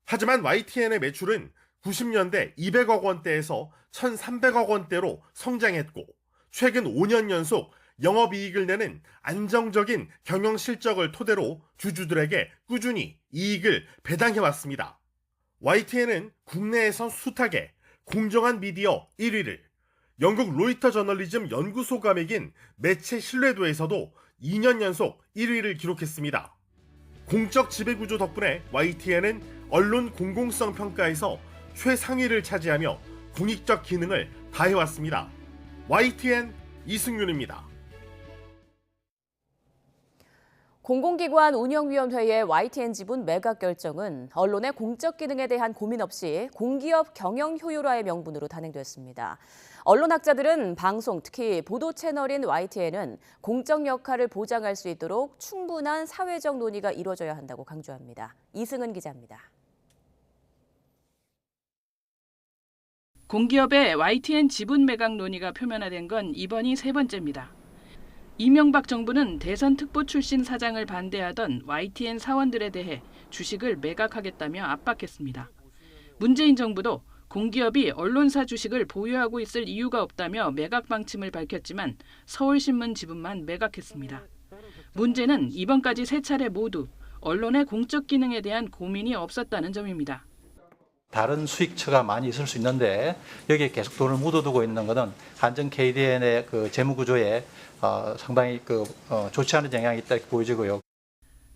하지만 YTN의 매출은 90년대 200억 원대에서 1,300억 원대로 성장했고 최근 5년 연속 영업이익을 내는 안정적인 경영 실적을 토대로 주주들에게 꾸준히 이익을 배당해왔습니다. YTN은 국내에서 숱하게 공정한 미디어 1위를, 영국 로이터 저널리즘 연구소가 매긴 매체 신뢰도에서도 2년 연속 1위를 기록했습니다. 공적 지배구조 덕분에 YTN은 언론 공공성 평가에서 최상위를 차지하며 공익적 기능을 다해왔습니다. YTN 이승윤입니다. 공공기관 운영위원회의 YTN 지분 매각 결정은 언론의 공적 기능에 대한 고민 없이 공기업 경영 효율화의 명분으로 단행됐습니다. 언론학자들은 방송, 특히 보도 채널인 YTN은 공적 역할을 보장할 수 있도록 충분한 사회적 논의가 이루어져야 한다고 강조합니다. 이승은 기자입니다. 공기업의 YTN 지분 매각 논의가 표면화된 건 이번이 세 번째입니다. 이명박 정부는 대선 특보 출신 사장을 반대하던 YTN 사원들에 대해 주식을 매각하겠다며 압박했습니다. 문재인 정부도 공기업이 언론사 주식을 보유하고 있을 이유가 없다며 매각 방침을 밝혔지만 서울신문 지분만 매각했습니다. 문제는 이번까지 세 차례 모두 언론의 공적 기능에 대한 고민이 없었다는 점입니다. 다른 수익처가 많이 있을 수 있는데 여기에 계속 돈을 묻어두고 있는 것은 한전 KDN의 그 재무 구조에 상당히 좋지 않은 영향이 있다 이렇게 보여지고요.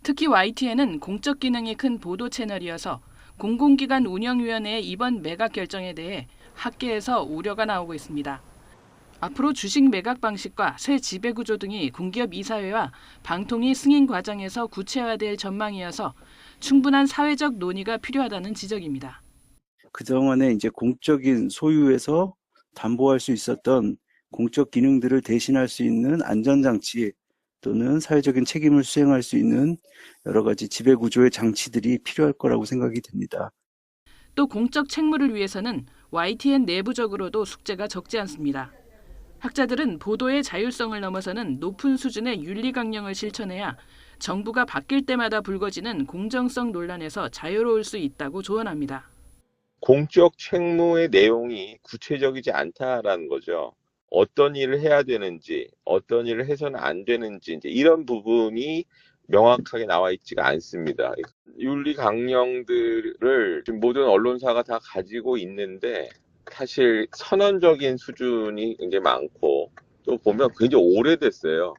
특히 YTN은 공적 기능이 큰 보도 채널이어서 공공기관 운영위원회의 이번 매각 결정에 대해 학계에서 우려가 나오고 있습니다. 앞으로 주식 매각 방식과 새 지배구조 등이 공기업 이사회와 방통위 승인 과정에서 구체화될 전망이어서 충분한 사회적 논의가 필요하다는 지적입니다. 그동안에 이제 공적인 소유에서 담보할 수 있었던 공적 기능들을 대신할 수 있는 안전장치 또는 사회적인 책임을 수행할 수 있는 여러 가지 지배구조의 장치들이 필요할 거라고 생각이 됩니다. 또 공적 책무를 위해서는 YTN 내부적으로도 숙제가 적지 않습니다. 학자들은 보도의 자율성을 넘어서는 높은 수준의 윤리 강령을 실천해야 정부가 바뀔 때마다 불거지는 공정성 논란에서 자유로울 수 있다고 조언합니다. 공적 책무의 내용이 구체적이지 않다라는 거죠. 어떤 일을 해야 되는지, 어떤 일을 해서는 안 되는지 이제 이런 부분이 명확하게 나와 있지가 않습니다. 윤리 강령들을 지금 모든 언론사가 다 가지고 있는데 사실 선언적인 수준이 굉장히 많고 또 보면 굉장히 오래됐어요.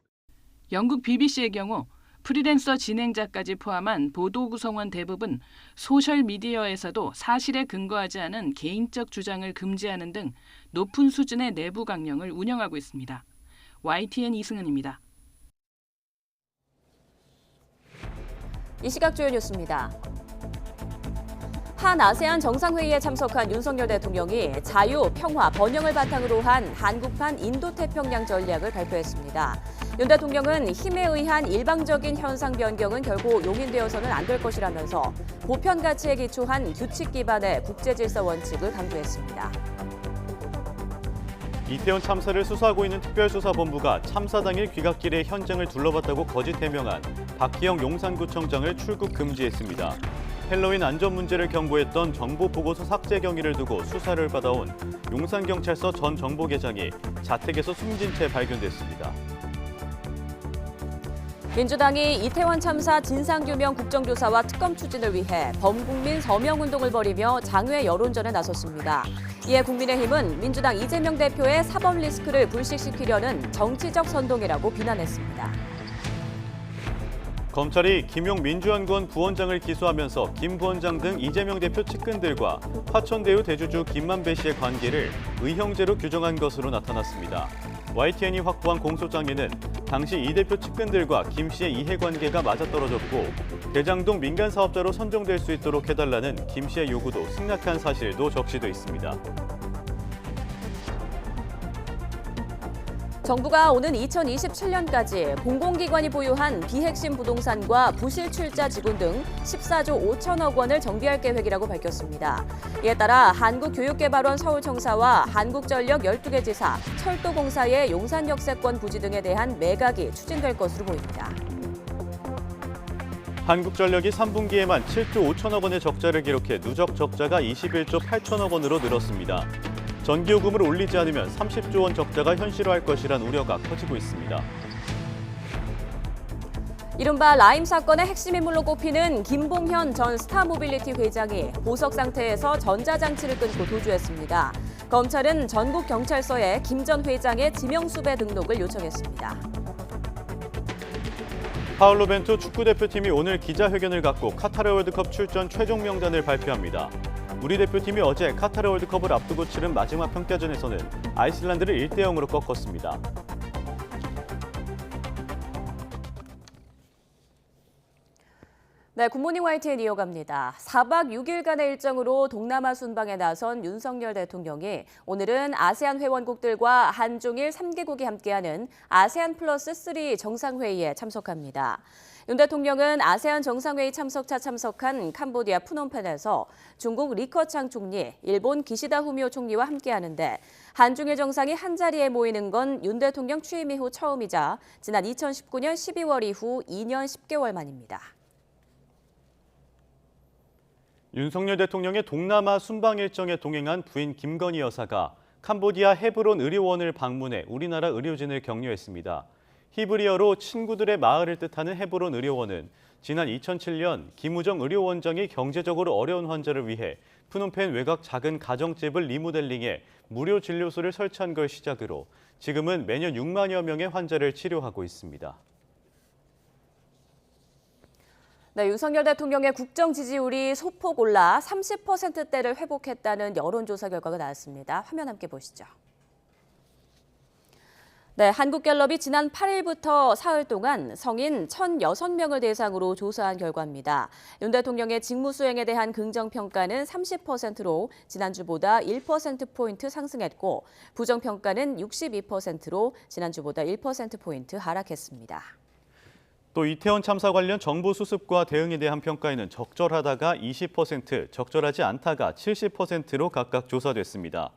영국 BBC의 경우 프리랜서 진행자까지 포함한 보도 구성원 대부분 소셜미디어에서도 사실에 근거하지 않은 개인적 주장을 금지하는 등 높은 수준의 내부 강령을 운영하고 있습니다. YTN 이승은입니다. 이 시각 주요 뉴스입니다. 한 아세안 정상회의에 참석한 윤석열 대통령이 자유, 평화, 번영을 바탕으로 한 한국판 인도태평양 전략을 발표했습니다. 윤 대통령은 힘에 의한 일방적인 현상 변경은 결코 용인되어서는 안 될 것이라면서 보편 가치에 기초한 규칙 기반의 국제질서 원칙을 강조했습니다. 이태원 참사를 수사하고 있는 특별수사본부가 참사 당일 귀갓길에 현장을 둘러봤다고 거짓 해명한 박희영 용산구청장을 출국 금지했습니다. 헬로윈 안전 문제를 경고했던 정보보고서 삭제 경위를 두고 수사를 받아온 용산경찰서 전 정보계장이 자택에서 숨진 채 발견됐습니다. 민주당이 이태원 참사 진상규명 국정조사와 특검 추진을 위해 범국민 서명운동을 벌이며 장외 여론전에 나섰습니다. 이에 국민의힘은 민주당 이재명 대표의 사법 리스크를 불식시키려는 정치적 선동이라고 비난했습니다. 검찰이 김용 민주연구원 부원장을 기소하면서 김 부원장 등 이재명 대표 측근들과 화천대유 대주주 김만배 씨의 관계를 의형제로 규정한 것으로 나타났습니다. YTN이 확보한 공소장에는 당시 이 대표 측근들과 김 씨의 이해관계가 맞아떨어졌고 대장동 민간사업자로 선정될 수 있도록 해달라는 김 씨의 요구도 승낙한 사실도 적시돼 있습니다. 정부가 오는 2027년까지 공공기관이 보유한 비핵심 부동산과 부실출자 지분 등 14조 5천억 원을 정비할 계획이라고 밝혔습니다. 이에 따라 한국교육개발원 서울청사와 한국전력 12개 지사, 철도공사의 용산역세권 부지 등에 대한 매각이 추진될 것으로 보입니다. 한국전력이 3분기에만 7조 5천억 원의 적자를 기록해 누적 적자가 21조 8천억 원으로 늘었습니다. 전기요금을 올리지 않으면 30조 원 적자가 현실화할 것이란 우려가 커지고 있습니다. 이른바 라임 사건의 핵심 인물로 꼽히는 김봉현 전 스타모빌리티 회장이 보석 상태에서 전자장치를 끊고 도주했습니다. 검찰은 전국 경찰서에 김 전 회장의 지명수배 등록을 요청했습니다. 파울로 벤투 축구대표팀이 오늘 기자회견을 갖고 카타르 월드컵 출전 최종 명단을 발표합니다. 우리 대표팀이 어제 카타르 월드컵을 앞두고 치른 마지막 평가전에서는 아이슬란드를 1대0으로 꺾었습니다. 네, 굿모닝 YTN 이어갑니다. 4박 6일간의 일정으로 동남아 순방에 나선 윤석열 대통령이 오늘은 아세안 회원국들과 한중일 3개국이 함께하는 아세안 플러스 3 정상회의에 참석합니다. 윤 대통령은 아세안 정상회의 참석차 참석한 캄보디아 푸놈펜에서 중국 리커창 총리, 일본 기시다 후미오 총리와 함께하는데 한중일 정상이 한자리에 모이는 건 윤 대통령 취임 이후 처음이자 지난 2019년 12월 이후 2년 10개월 만입니다. 윤석열 대통령의 동남아 순방 일정에 동행한 부인 김건희 여사가 캄보디아 헤브론 의료원을 방문해 우리나라 의료진을 격려했습니다. 히브리어로 친구들의 마을을 뜻하는 헤브론 의료원은 지난 2007년 김우정 의료원장이 경제적으로 어려운 환자를 위해 푸놈펜 외곽 작은 가정집을 리모델링해 무료 진료소를 설치한 걸 시작으로 지금은 매년 6만여 명의 환자를 치료하고 있습니다. 네, 윤석열 대통령의 국정 지지율이 소폭 올라 30%대를 회복했다는 여론조사 결과가 나왔습니다. 화면 함께 보시죠. 네, 한국갤럽이 지난 8일부터 사흘 동안 성인 1,006명을 대상으로 조사한 결과입니다. 윤 대통령의 직무 수행에 대한 긍정평가는 30%로 지난주보다 1%포인트 상승했고 부정평가는 62%로 지난주보다 1%포인트 하락했습니다. 또 이태원 참사 관련 정보 수습과 대응에 대한 평가에는 적절하다가 20%, 적절하지 않다가 70%로 각각 조사됐습니다.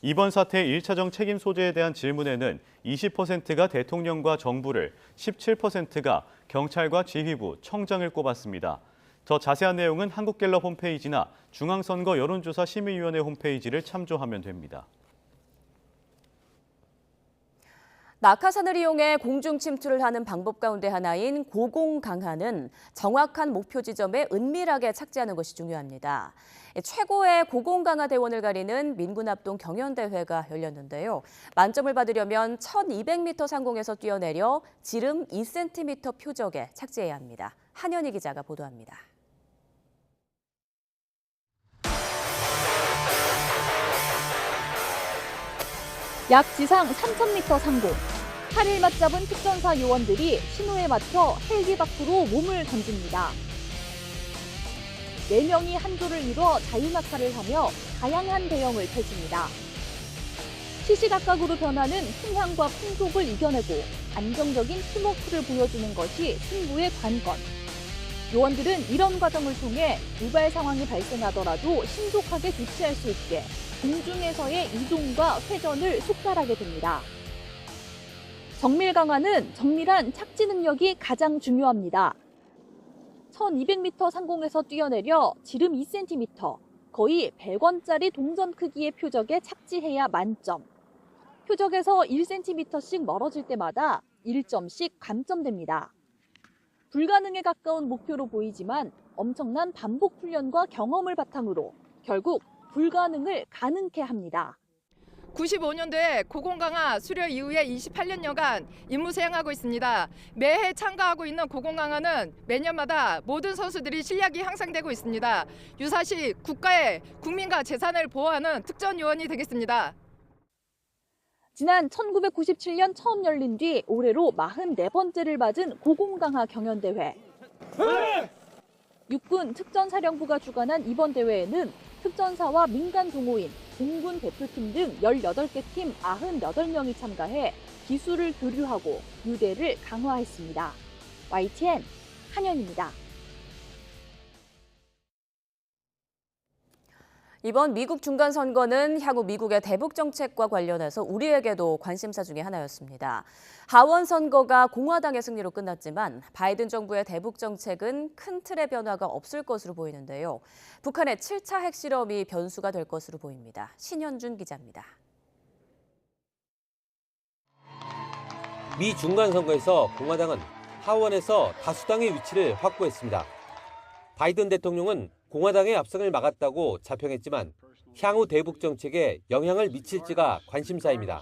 이번 사태의 1차적 책임 소재에 대한 질문에는 20%가 대통령과 정부를, 17%가 경찰과 지휘부, 청장을 꼽았습니다. 더 자세한 내용은 한국갤럽 홈페이지나 중앙선거 여론조사 심의위원회 홈페이지를 참조하면 됩니다. 낙하산을 이용해 공중 침투를 하는 방법 가운데 하나인 고공강하는 정확한 목표 지점에 은밀하게 착지하는 것이 중요합니다. 최고의 고공강하 대원을 가리는 민군합동 경연대회가 열렸는데요. 만점을 받으려면 1,200m 상공에서 뛰어내려 지름 2cm 표적에 착지해야 합니다. 한현희 기자가 보도합니다. 약 지상 3,000m 상공. 8일 맞잡은 특전사 요원들이 신호에 맞춰 헬기 밖으로 몸을 던집니다. 4명이 한 조를 이뤄 자유낙하를 하며 다양한 대형을 펼칩니다. 시시각각으로 변하는 풍향과 풍속을 이겨내고 안정적인 팀워크를 보여주는 것이 승부의 관건. 요원들은 이런 과정을 통해 유발 상황이 발생하더라도 신속하게 조치할 수 있게 공중에서의 이동과 회전을 속달하게 됩니다. 정밀 강화는 정밀한 착지 능력이 가장 중요합니다. 1,200m 상공에서 뛰어내려 지름 2cm, 거의 100원짜리 동전 크기의 표적에 착지해야 만점. 표적에서 1cm씩 멀어질 때마다 1점씩 감점됩니다. 불가능에 가까운 목표로 보이지만 엄청난 반복 훈련과 경험을 바탕으로 결국 불가능을 가능케 합니다. 95년도에 고공강화 수료 이후에 28년여간 임무 수행하고 있습니다. 매해 참가하고 있는 고공강화는 매년마다 모든 선수들이 실력이 향상되고 있습니다. 유사시 국가의 국민과 재산을 보호하는 특전 요원이 되겠습니다. 지난 1997년 처음 열린 뒤 올해로 44번째를 맞은 고공강화 경연대회. 육군 특전사령부가 주관한 이번 대회에는 특전사와 민간 동호인, 공군 대표팀 등 18개 팀 98명이 참가해 기술을 교류하고 유대를 강화했습니다. YTN 한현입니다. 이번 미국 중간선거는 향후 미국의 대북 정책과 관련해서 우리에게도 관심사 중에 하나였습니다. 하원 선거가 공화당의 승리로 끝났지만 바이든 정부의 대북 정책은 큰 틀의 변화가 없을 것으로 보이는데요. 북한의 7차 핵실험이 변수가 될 것으로 보입니다. 신현준 기자입니다. 미 중간선거에서 공화당은 하원에서 다수당의 위치를 확보했습니다. 바이든 대통령은 공화당의 압승을 막았다고 자평했지만 향후 대북 정책에 영향을 미칠지가 관심사입니다.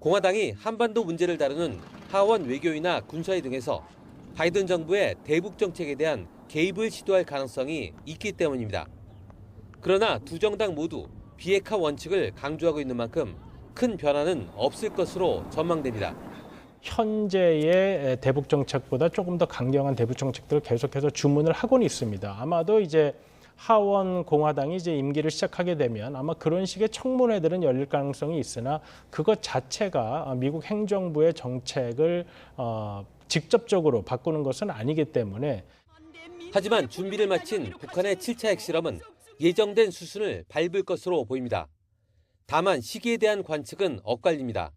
공화당이 한반도 문제를 다루는 하원 외교위나 군사위 등에서 바이든 정부의 대북 정책에 대한 개입을 시도할 가능성이 있기 때문입니다. 그러나 두 정당 모두 비핵화 원칙을 강조하고 있는 만큼 큰 변화는 없을 것으로 전망됩니다. 현재의 대북 정책보다 조금 더 강경한 대북 정책들을 계속해서 주문을 하고는 있습니다. 아마도 이제 하원 공화당이 이제 임기를 시작하게 되면 아마 그런 식의 청문회들은 열릴 가능성이 있으나 그것 자체가 미국 행정부의 정책을 직접적으로 바꾸는 것은 아니기 때문에. 하지만 준비를 마친 북한의 7차 핵실험은 예정된 수순을 밟을 것으로 보입니다. 다만 시기에 대한 관측은 엇갈립니다.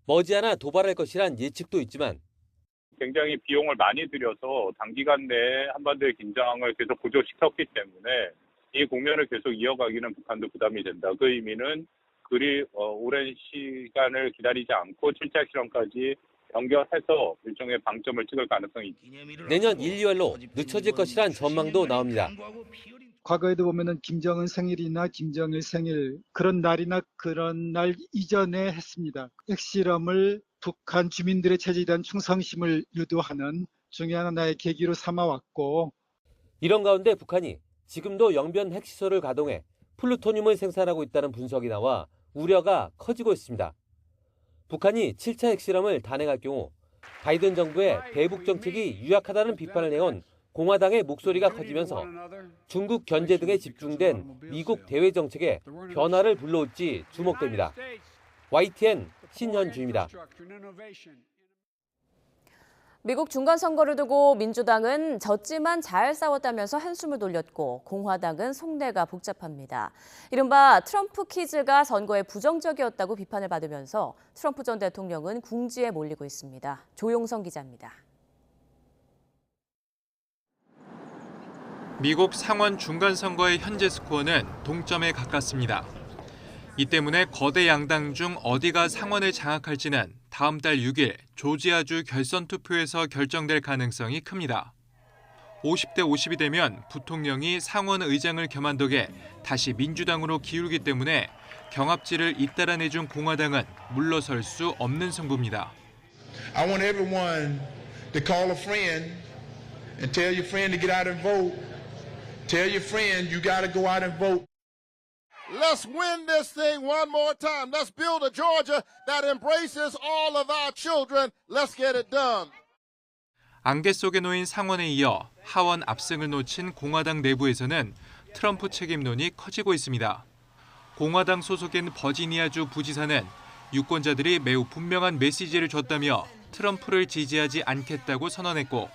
머지않아 도발할 것이란 예측도 있지만 굉장히 비용을 많이 들여서 단기간 내에 한반도의 긴장을 계속 고조시켰기 때문에 이 국면을 계속 이어가기는 북한도 부담이 된다. 그 의미는 그리 오랜 시간을 기다리지 않고 7차 실험까지 연결해서 일종의 방점을 찍을 가능성이 있습니다. 내년 1, 2월로 늦춰질 것이란 전망도 나옵니다. 과거에도 보면은 김정은 생일이나 김정일 생일 그런 날이나 그런 날 이전에 했습니다. 핵실험을 북한 주민들의 체제에 대한 충성심을 유도하는 중요한 하나의 계기로 삼아왔고, 이런 가운데 북한이 지금도 영변 핵시설을 가동해 플루토늄을 생산하고 있다는 분석이 나와 우려가 커지고 있습니다. 북한이 7차 핵실험을 단행할 경우 바이든 정부의 대북 정책이 유약하다는 비판을 내온 공화당의 목소리가 커지면서 중국 견제 등에 집중된 미국 대외 정책에 변화를 불러올지 주목됩니다. YTN 신현주입니다. 미국 중간선거를 두고 민주당은 졌지만 잘 싸웠다면서 한숨을 돌렸고 공화당은 속내가 복잡합니다. 이른바 트럼프 키즈가 선거에 부정적이었다고 비판을 받으면서 트럼프 전 대통령은 궁지에 몰리고 있습니다. 조용성 기자입니다. 미국 상원 중간선거의 현재 스코어는 동점에 가깝습니다. 이 때문에 거대 양당 중 어디가 상원을 장악할지는 다음 달 6일 조지아주 결선 투표에서 결정될 가능성이 큽니다. 50대 50이 되면 부통령이 상원 의장을 겸한덕에 다시 민주당으로 기울기 때문에 경합지를 잇따라내준 공화당은 물러설 수 없는 승부입니다. I want everyone to call a friend and tell your friend to get out and vote. Tell your friend you got to go out and vote. Let's win this thing one more time. Let's build a Georgia that embraces all of our children. Let's get it done. 안개 속에 놓인 상원에 이어 하원 압승을 놓친 공화당 내부에서는 트럼프 책임론이 커지고 있습니다. 공화당 소속인 버지니아주 부지사는 유권자들이 매우 분명한 메시지를 줬다며 트럼프를 지지하지 않겠다고 선언했고,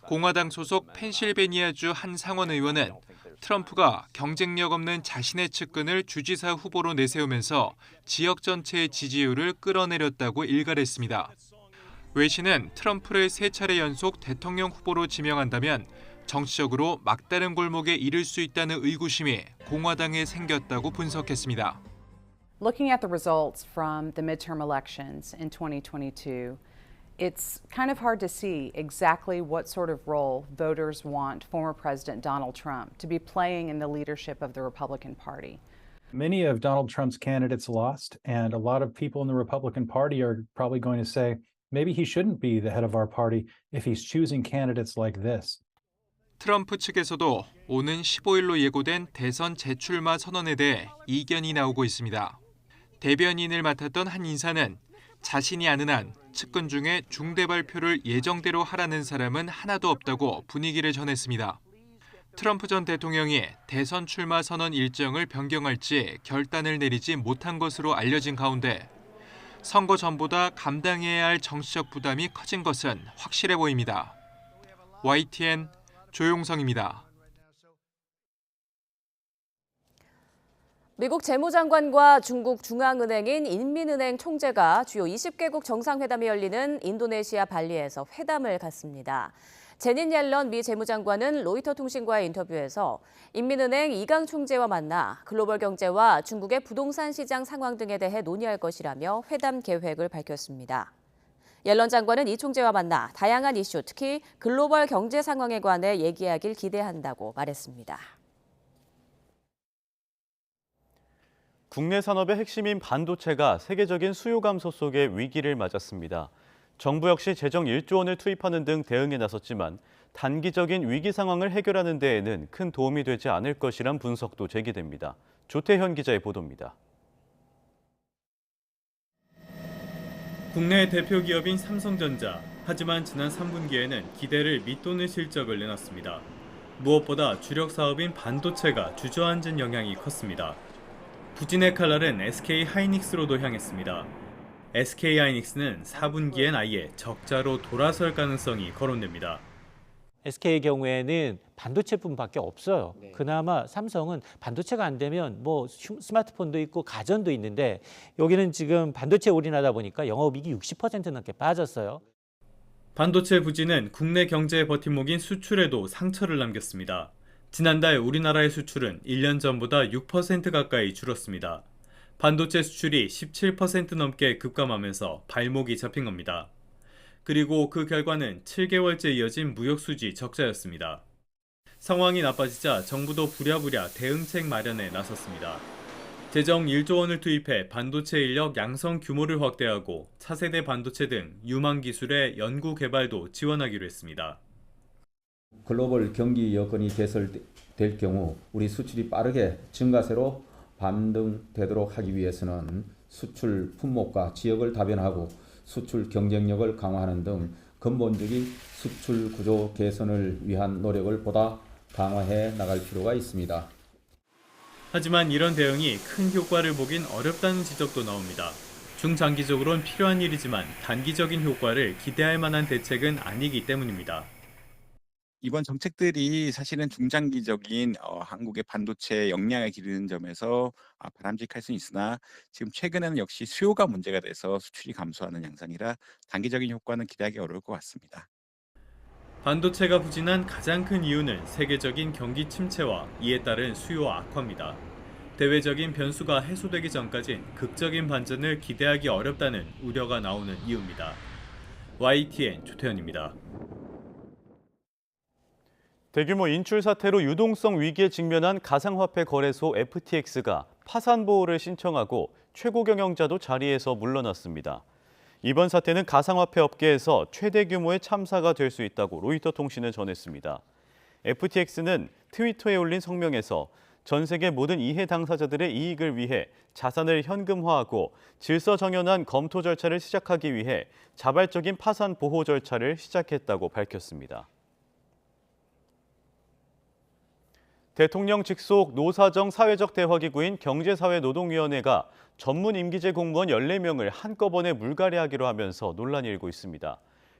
공화당 소속 펜실베니아주 한 상원 의원은 트럼프가 경쟁력 없는 자신의 측근을 주지사 후보로 내세우면서 지역 전체의 지지율을 끌어내렸다고 일갈했습니다. 외신은 트럼프를 3차례 연속 대통령 후보로 지명한다면 정치적으로 막다른 골목에 이를 수 있다는 의구심이 공화당에 생겼다고 분석했습니다. Looking at the results from the midterm elections in 2022, it's kind of hard to see exactly what sort of role voters want former President Donald Trump to be playing in the leadership of the Republican Party. Many of Donald Trump's candidates lost, and a lot of people in the Republican Party are probably going to say, maybe he shouldn't be the head of our party if he's choosing candidates like this. 트럼프 측에서도 오는 15일로 예고된 대선 재출마 선언에 대해 이견이 나오고 있습니다. 대변인을 맡았던 한 인사는 자신이 아는 한 측근 중에 중대 발표를 예정대로 하라는 사람은 하나도 없다고 분위기를 전했습니다. 트럼프 전 대통령이 대선 출마 선언 일정을 변경할지 결단을 내리지 못한 것으로 알려진 가운데 선거 전보다 감당해야 할 정치적 부담이 커진 것은 확실해 보입니다. YTN 조용성입니다. 미국 재무장관과 중국 중앙은행인 인민은행 총재가 주요 20개국 정상회담이 열리는 인도네시아 발리에서 회담을 갖습니다. 제닛 옐런 미 재무장관은 로이터 통신과의 인터뷰에서 인민은행 이강 총재와 만나 글로벌 경제와 중국의 부동산 시장 상황 등에 대해 논의할 것이라며 회담 계획을 밝혔습니다. 옐런 장관은 이 총재와 만나 다양한 이슈, 특히 글로벌 경제 상황에 관해 얘기하길 기대한다고 말했습니다. 국내 산업의 핵심인 반도체가 세계적인 수요 감소 속에 위기를 맞았습니다. 정부 역시 재정 1조 원을 투입하는 등 대응에 나섰지만 단기적인 위기 상황을 해결하는 데에는 큰 도움이 되지 않을 것이란 분석도 제기됩니다. 조태현 기자의 보도입니다. 국내 대표 기업인 삼성전자, 하지만 지난 3분기에는 기대를 밑도는 실적을 내놨습니다. 무엇보다 주력 사업인 반도체가 주저앉은 영향이 컸습니다. 부진의 칼날은 SK 하이닉스로도 향했습니다. SK 하이닉스는 4분기엔 아예 적자로 돌아설 가능성이 거론됩니다. SK의 경우에는 반도체뿐밖에 없어요. 그나마 삼성은 반도체가 안 되면 뭐 스마트폰도 있고 가전도 있는데 여기는 지금 반도체 올인하다 보니까 영업이익이 60% 넘게 빠졌어요. 반도체 부진은 국내 경제의 버팀목인 수출에도 상처를 남겼습니다. 지난달 우리나라의 수출은 1년 전보다 6% 가까이 줄었습니다. 반도체 수출이 17% 넘게 급감하면서 발목이 잡힌 겁니다. 그리고 그 결과는 7개월째 이어진 무역수지 적자였습니다. 상황이 나빠지자 정부도 부랴부랴 대응책 마련에 나섰습니다. 재정 1조 원을 투입해 반도체 인력 양성 규모를 확대하고 차세대 반도체 등 유망 기술의 연구 개발도 지원하기로 했습니다. 글로벌 경기 여건이 개설될 경우 우리 수출이 빠르게 증가세로 반등되도록 하기 위해서는 수출 품목과 지역을 다변화하고 수출 경쟁력을 강화하는 등 근본적인 수출 구조 개선을 위한 노력을 보다 강화해 나갈 필요가 있습니다. 하지만 이런 대응이 큰 효과를 보긴 어렵다는 지적도 나옵니다. 중장기적으로는 필요한 일이지만 단기적인 효과를 기대할 만한 대책은 아니기 때문입니다. 이번 정책들이 사실은 중장기적인 한국의 반도체 역량을 기르는 점에서 바람직할 수는 있으나 지금 최근에는 역시 수요가 문제가 돼서 수출이 감소하는 양상이라 단기적인 효과는 기대하기 어려울 것 같습니다. 반도체가 부진한 가장 큰 이유는 세계적인 경기 침체와 이에 따른 수요 악화입니다. 대외적인 변수가 해소되기 전까진 극적인 반전을 기대하기 어렵다는 우려가 나오는 이유입니다. YTN 조태현입니다. 대규모 인출 사태로 유동성 위기에 직면한 가상화폐 거래소 FTX가 파산 보호를 신청하고 최고 경영자도 자리에서 물러났습니다. 이번 사태는 가상화폐 업계에서 최대 규모의 참사가 될 수 있다고 로이터 통신은 전했습니다. FTX는 트위터에 올린 성명에서 전 세계 모든 이해 당사자들의 이익을 위해 자산을 현금화하고 질서정연한 검토 절차를 시작하기 위해 자발적인 파산 보호 절차를 시작했다고 밝혔습니다. 대통령 직속 노사정 사회적 대화기구인 경제사회노동위원회가 전문 임기제 공무원 14명을 한꺼번에 물갈이하기로 하면서 논란이 일고 있습니다.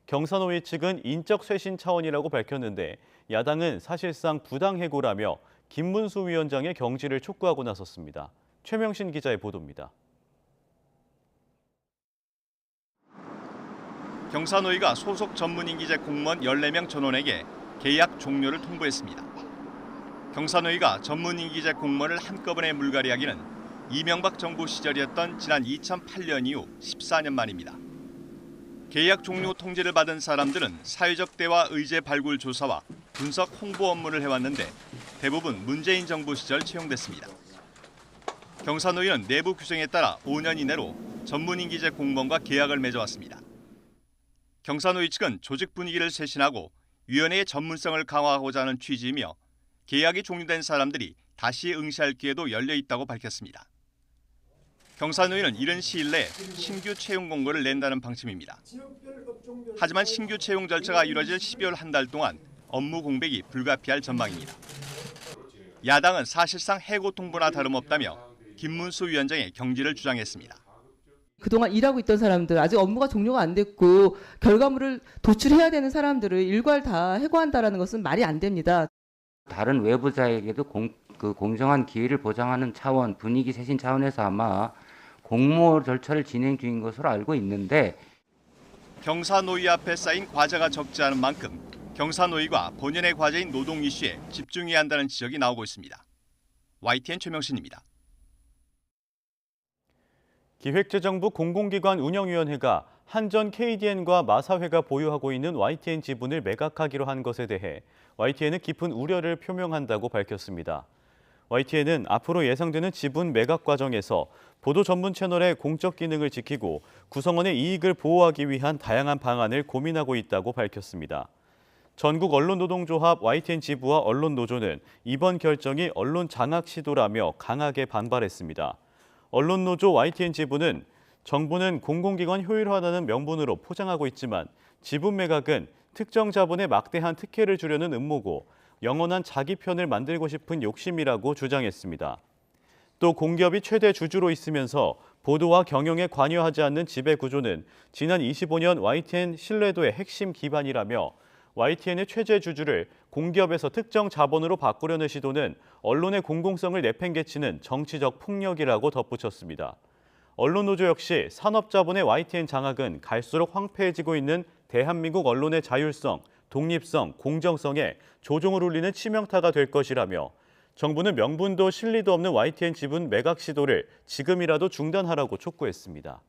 경사노위 측은 인적 쇄신 차원이라고 밝혔는데 야당은 사실상 부당해고라며 김문수 위원장의 경질을 촉구하고 나섰습니다. 최명신 기자의 보도입니다. 경사노위가 소속 전문 임기제 공무원 14명 전원에게 계약 종료를 통보했습니다. 경사노위가 전문 임기제 공무원을 한꺼번에 물갈이하기는 이명박 정부 시절이었던 지난 2008년 이후 14년 만입니다. 계약 종료 통지를 받은 사람들은 사회적 대화 의제 발굴 조사와 분석 홍보 업무를 해왔는데 대부분 문재인 정부 시절 채용됐습니다. 경사노위는 내부 규정에 따라 5년 이내로 전문 임기제 공무원과 계약을 맺어왔습니다. 경사노위 측은 조직 분위기를 쇄신하고 위원회의 전문성을 강화하고자 하는 취지이며 계약이 종료된 사람들이 다시 응시할 기회도 열려 있다고 밝혔습니다. 경사노위는 이른 시일 내에 신규 채용 공고를 낸다는 방침입니다. 하지만 신규 채용 절차가 이뤄질 12월 한 달 동안 업무 공백이 불가피할 전망입니다. 야당은 사실상 해고 통보나 다름없다며 김문수 위원장의 경질을 주장했습니다. 그동안 일하고 있던 사람들, 아직 업무가 종료가 안 됐고 결과물을 도출해야 되는 사람들을 일괄 다 해고한다는 것은 말이 안 됩니다. 다른 외부자에게도 공정한 기회를 보장하는 차원, 분위기 쇄신 차원에서 아마 공모 절차를 진행 중인 것으로 알고 있는데 경사노위 앞에 쌓인 과제가 적지 않은 만큼 경사노위가 본연의 과제인 노동 이슈에 집중해야 한다는 지적이 나오고 있습니다. YTN 최명신입니다. 기획재정부 공공기관 운영위원회가 한전 KDN과 마사회가 보유하고 있는 YTN 지분을 매각하기로 한 것에 대해 YTN은 깊은 우려를 표명한다고 밝혔습니다. YTN은 앞으로 예상되는 지분 매각 과정에서 보도 전문 채널의 공적 기능을 지키고 구성원의 이익을 보호하기 위한 다양한 방안을 고민하고 있다고 밝혔습니다. 전국 언론노동조합 YTN 지부와 언론노조는 이번 결정이 언론 장악 시도라며 강하게 반발했습니다. 언론노조 YTN 지부는 정부는 공공기관 효율화라는 명분으로 포장하고 있지만 지분 매각은 특정 자본의 막대한 특혜를 주려는 음모고 영원한 자기 편을 만들고 싶은 욕심이라고 주장했습니다. 또 공기업이 최대 주주로 있으면서 보도와 경영에 관여하지 않는 지배 구조는 지난 25년 YTN 신뢰도의 핵심 기반이라며 YTN의 최대 주주를 공기업에서 특정 자본으로 바꾸려는 시도는 언론의 공공성을 내팽개치는 정치적 폭력이라고 덧붙였습니다. 언론노조 역시 산업자본의 YTN 장악은 갈수록 황폐해지고 있는 대한민국 언론의 자율성, 독립성, 공정성에 조종을 울리는 치명타가 될 것이라며 정부는 명분도 실리도 없는 YTN 지분 매각 시도를 지금이라도 중단하라고 촉구했습니다.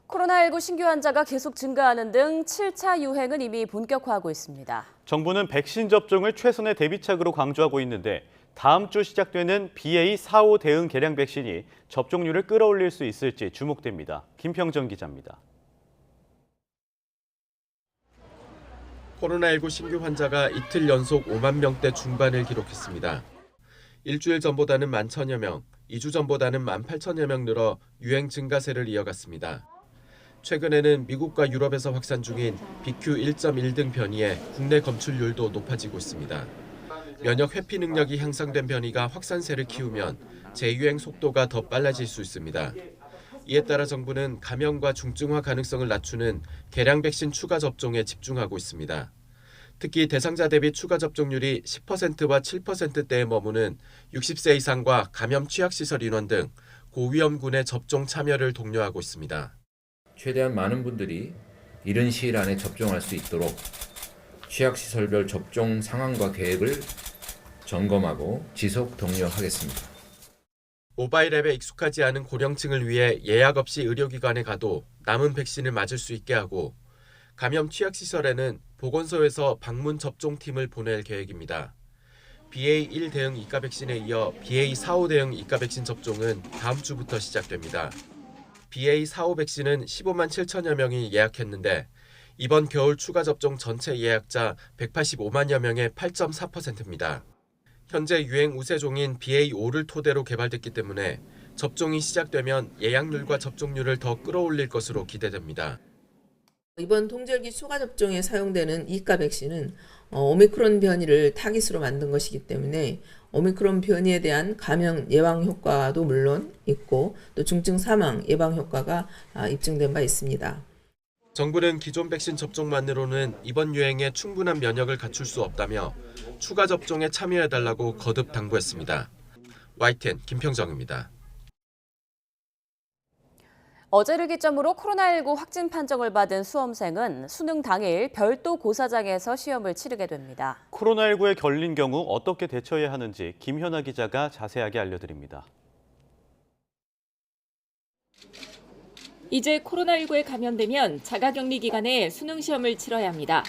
코로나19 신규 환자가 계속 증가하는 등 7차 유행은 이미 본격화하고 있습니다. 정부는 백신 접종을 최선의 대비책으로 강조하고 있는데 다음 주 시작되는 BA.4.5 대응 개량 백신이 접종률을 끌어올릴 수 있을지 주목됩니다. 김평정 기자입니다. 코로나19 신규 환자가 이틀 연속 5만 명대 중반을 기록했습니다. 일주일 전보다는 11,000여 명, 2주 전보다는 18,000여 명 늘어 유행 증가세를 이어갔습니다. 최근에는 미국과 유럽에서 확산 중인 BQ.1.1 등 변이에 국내 검출률도 높아지고 있습니다. 면역 회피 능력이 향상된 변이가 확산세를 키우면 재유행 속도가 더 빨라질 수 있습니다. 이에 따라 정부는 감염과 중증화 가능성을 낮추는 개량 백신 추가 접종에 집중하고 있습니다. 특히 대상자 대비 추가 접종률이 10%와 7%대에 머무는 60세 이상과 감염 취약시설 인원 등 고위험군의 접종 참여를 독려하고 있습니다. 최대한 많은 분들이 이른 시일 안에 접종할 수 있도록 취약시설별 접종 상황과 계획을 점검하고 지속 독려하겠습니다. 모바일 앱에 익숙하지 않은 고령층을 위해 예약 없이 의료기관에 가도 남은 백신을 맞을 수 있게 하고 감염 취약시설에는 보건소에서 방문 접종팀을 보낼 계획입니다. BA.1 대응 이가 백신에 이어 BA.4.5 대응 이가 백신 접종은 다음 주부터 시작됩니다. BA.4.5 백신은 15만 7천여 명이 예약했는데 이번 겨울 추가 접종 전체 예약자 185만여 명의 8.4%입니다. 현재 유행 우세종인 BA.5를 토대로 개발됐기 때문에 접종이 시작되면 예약률과 접종률을 더 끌어올릴 것으로 기대됩니다. 이번 동절기 추가 접종에 사용되는 이가 백신은 오미크론 변이를 타깃으로 만든 것이기 때문에 오미크론 변이에 대한 감염 예방 효과도 물론 있고 또 중증 사망 예방 효과가 입증된 바 있습니다. 정부는 기존 백신 접종만으로는 이번 유행에 충분한 면역을 갖출 수 없다며 추가 접종에 참여해달라고 거듭 당부했습니다. YTN 김평정입니다. 어제를 기점으로 코로나19 확진 판정을 받은 수험생은 수능 당일 별도 고사장에서 시험을 치르게 됩니다. 코로나19에 걸린 경우 어떻게 대처해야 하는지 김현아 기자가 자세하게 알려드립니다. 이제 코로나19에 감염되면 자가격리 기간에 수능 시험을 치러야 합니다.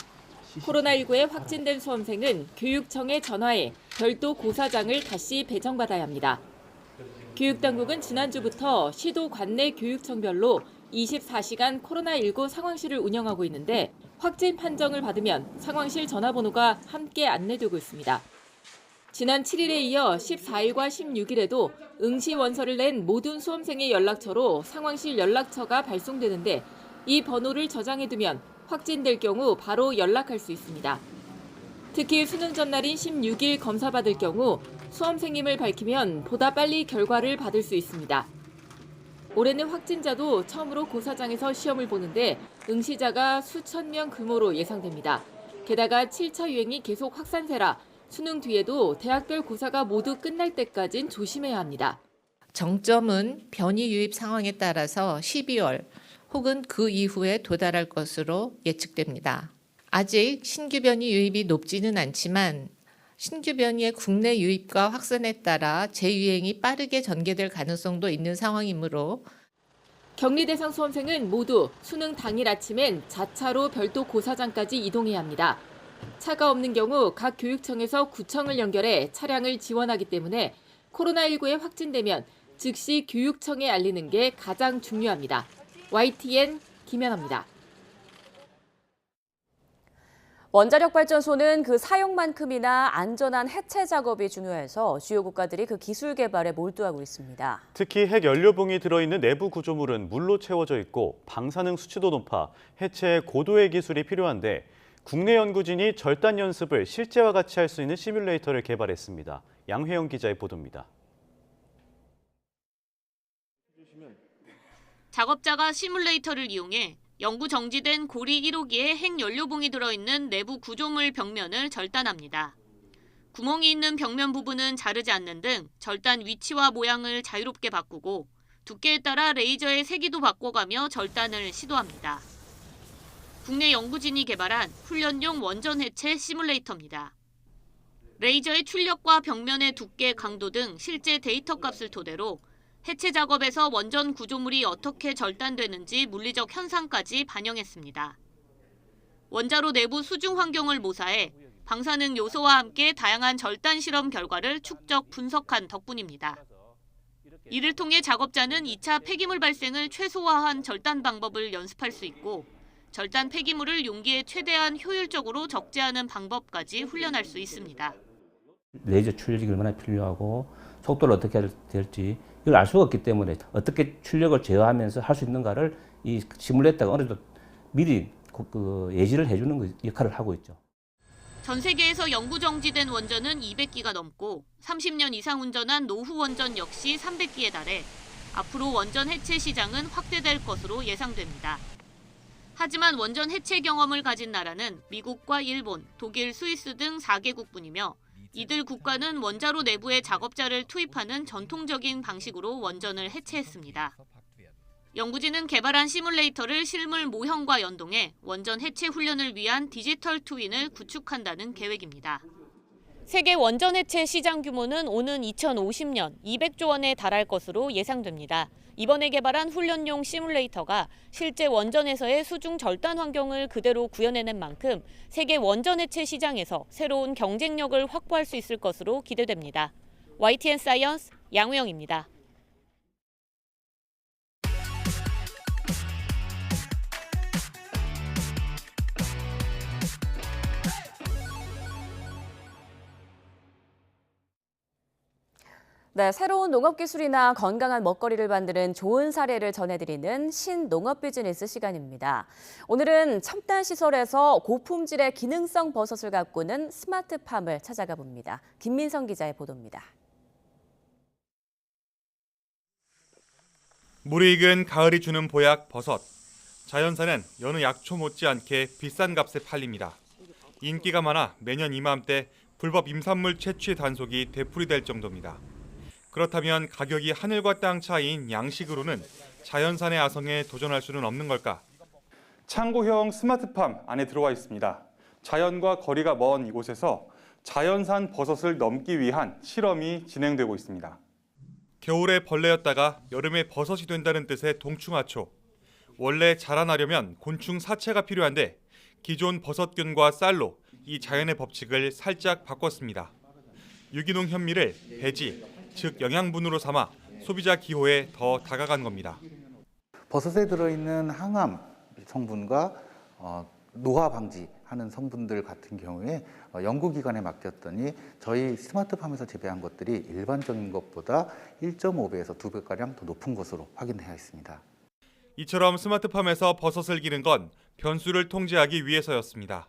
코로나19에 확진된 수험생은 교육청에 전화해 별도 고사장을 다시 배정받아야 합니다. 교육당국은 지난주부터 시도 관내 교육청별로 24시간 코로나19 상황실을 운영하고 있는데 확진 판정을 받으면 상황실 전화번호가 함께 안내되고 있습니다. 지난 7일에 이어 14일과 16일에도 응시 원서를 낸 모든 수험생의 연락처로 상황실 연락처가 발송되는데 이 번호를 저장해두면 확진될 경우 바로 연락할 수 있습니다. 특히 수능 전날인 16일 검사받을 경우 수험생임을 밝히면 보다 빨리 결과를 받을 수 있습니다. 올해는 확진자도 처음으로 고사장에서 시험을 보는데 응시자가 수천 명 규모로 예상됩니다. 게다가 7차 유행이 계속 확산세라 수능 뒤에도 대학별 고사가 모두 끝날 때까진 조심해야 합니다. 정점은 변이 유입 상황에 따라서 12월 혹은 그 이후에 도달할 것으로 예측됩니다. 아직 신규 변이 유입이 높지는 않지만 신규 변이의 국내 유입과 확산에 따라 재유행이 빠르게 전개될 가능성도 있는 상황이므로 격리 대상 수험생은 모두 수능 당일 아침엔 자차로 별도 고사장까지 이동해야 합니다. 차가 없는 경우 각 교육청에서 구청을 연결해 차량을 지원하기 때문에 코로나19에 확진되면 즉시 교육청에 알리는 게 가장 중요합니다. YTN 김연아입니다. 원자력 발전소는 그 사용만큼이나 안전한 해체 작업이 중요해서 주요 국가들이 그 기술 개발에 몰두하고 있습니다. 특히 핵 연료봉이 들어있는 내부 구조물은 물로 채워져 있고 방사능 수치도 높아 해체에 고도의 기술이 필요한데 국내 연구진이 절단 연습을 실제와 같이 할 수 있는 시뮬레이터를 개발했습니다. 양회영 기자의 보도입니다. 작업자가 시뮬레이터를 이용해 영구 정지된 고리 1호기에 핵 연료봉이 들어있는 내부 구조물 벽면을 절단합니다. 구멍이 있는 벽면 부분은 자르지 않는 등 절단 위치와 모양을 자유롭게 바꾸고 두께에 따라 레이저의 세기도 바꿔가며 절단을 시도합니다. 국내 연구진이 개발한 훈련용 원전 해체 시뮬레이터입니다. 레이저의 출력과 벽면의 두께, 강도 등 실제 데이터 값을 토대로 해체 작업에서 원전 구조물이 어떻게 절단되는지 물리적 현상까지 반영했습니다. 원자로 내부 수중 환경을 모사해 방사능 요소와 함께 다양한 절단 실험 결과를 축적 분석한 덕분입니다. 이를 통해 작업자는 2차 폐기물 발생을 최소화한 절단 방법을 연습할 수 있고 절단 폐기물을 용기에 최대한 효율적으로 적재하는 방법까지 훈련할 수 있습니다. 레이저 출력이 얼마나 필요하고 속도를 어떻게 해야 될지 이걸 알 수가 없기 때문에 어떻게 출력을 제어하면서 할 수 있는가를 이 시뮬레이터가 어느 정도 미리 예지를 해주는 역할을 하고 있죠. 전 세계에서 영구 정지된 원전은 200기가 넘고 30년 이상 운전한 노후 원전 역시 300기에 달해 앞으로 원전 해체 시장은 확대될 것으로 예상됩니다. 하지만 원전 해체 경험을 가진 나라는 미국과 일본, 독일, 스위스 등 4개국뿐이며 이들 국가는 원자로 내부에 작업자를 투입하는 전통적인 방식으로 원전을 해체했습니다. 연구진은 개발한 시뮬레이터를 실물 모형과 연동해 원전 해체 훈련을 위한 디지털 트윈을 구축한다는 계획입니다. 세계 원전 해체 시장 규모는 오는 2050년 200조 원에 달할 것으로 예상됩니다. 이번에 개발한 훈련용 시뮬레이터가 실제 원전에서의 수중 절단 환경을 그대로 구현해낸 만큼 세계 원전 해체 시장에서 새로운 경쟁력을 확보할 수 있을 것으로 기대됩니다. YTN 사이언스 양우영입니다. 네, 새로운 농업기술이나 건강한 먹거리를 만드는 좋은 사례를 전해드리는 신농업 비즈니스 시간입니다. 오늘은 첨단 시설에서 고품질의 기능성 버섯을 가꾸는 스마트팜을 찾아가 봅니다. 김민성 기자의 보도입니다. 무르익은 가을이 주는 보약 버섯. 자연산은 여느 약초 못지않게 비싼 값에 팔립니다. 인기가 많아 매년 이맘때 불법 임산물 채취 단속이 되풀이될 정도입니다. 그렇다면 가격이 하늘과 땅 차이인 양식으로는 자연산의 아성에 도전할 수는 없는 걸까? 창고형 스마트팜 안에 들어와 있습니다. 자연과 거리가 먼 이곳에서 자연산 버섯을 넘기 위한 실험이 진행되고 있습니다. 겨울에 벌레였다가 여름에 버섯이 된다는 뜻의 동충하초. 원래 자라나려면 곤충 사체가 필요한데 기존 버섯균과 쌀로 이 자연의 법칙을 살짝 바꿨습니다. 유기농 현미를 배지, 즉 영양분으로 삼아 소비자 기호에 더 다가간 겁니다. 버섯에 들어있는 항암 성분과 노화 방지하는 성분들 같은 경우에 연구기관에 맡겼더니 저희 스마트팜에서 재배한 것들이 일반적인 것보다 1.5배에서 2배가량 더 높은 것으로 확인되어 있습니다. 이처럼 스마트팜에서 버섯을 기른 건 변수를 통제하기 위해서였습니다.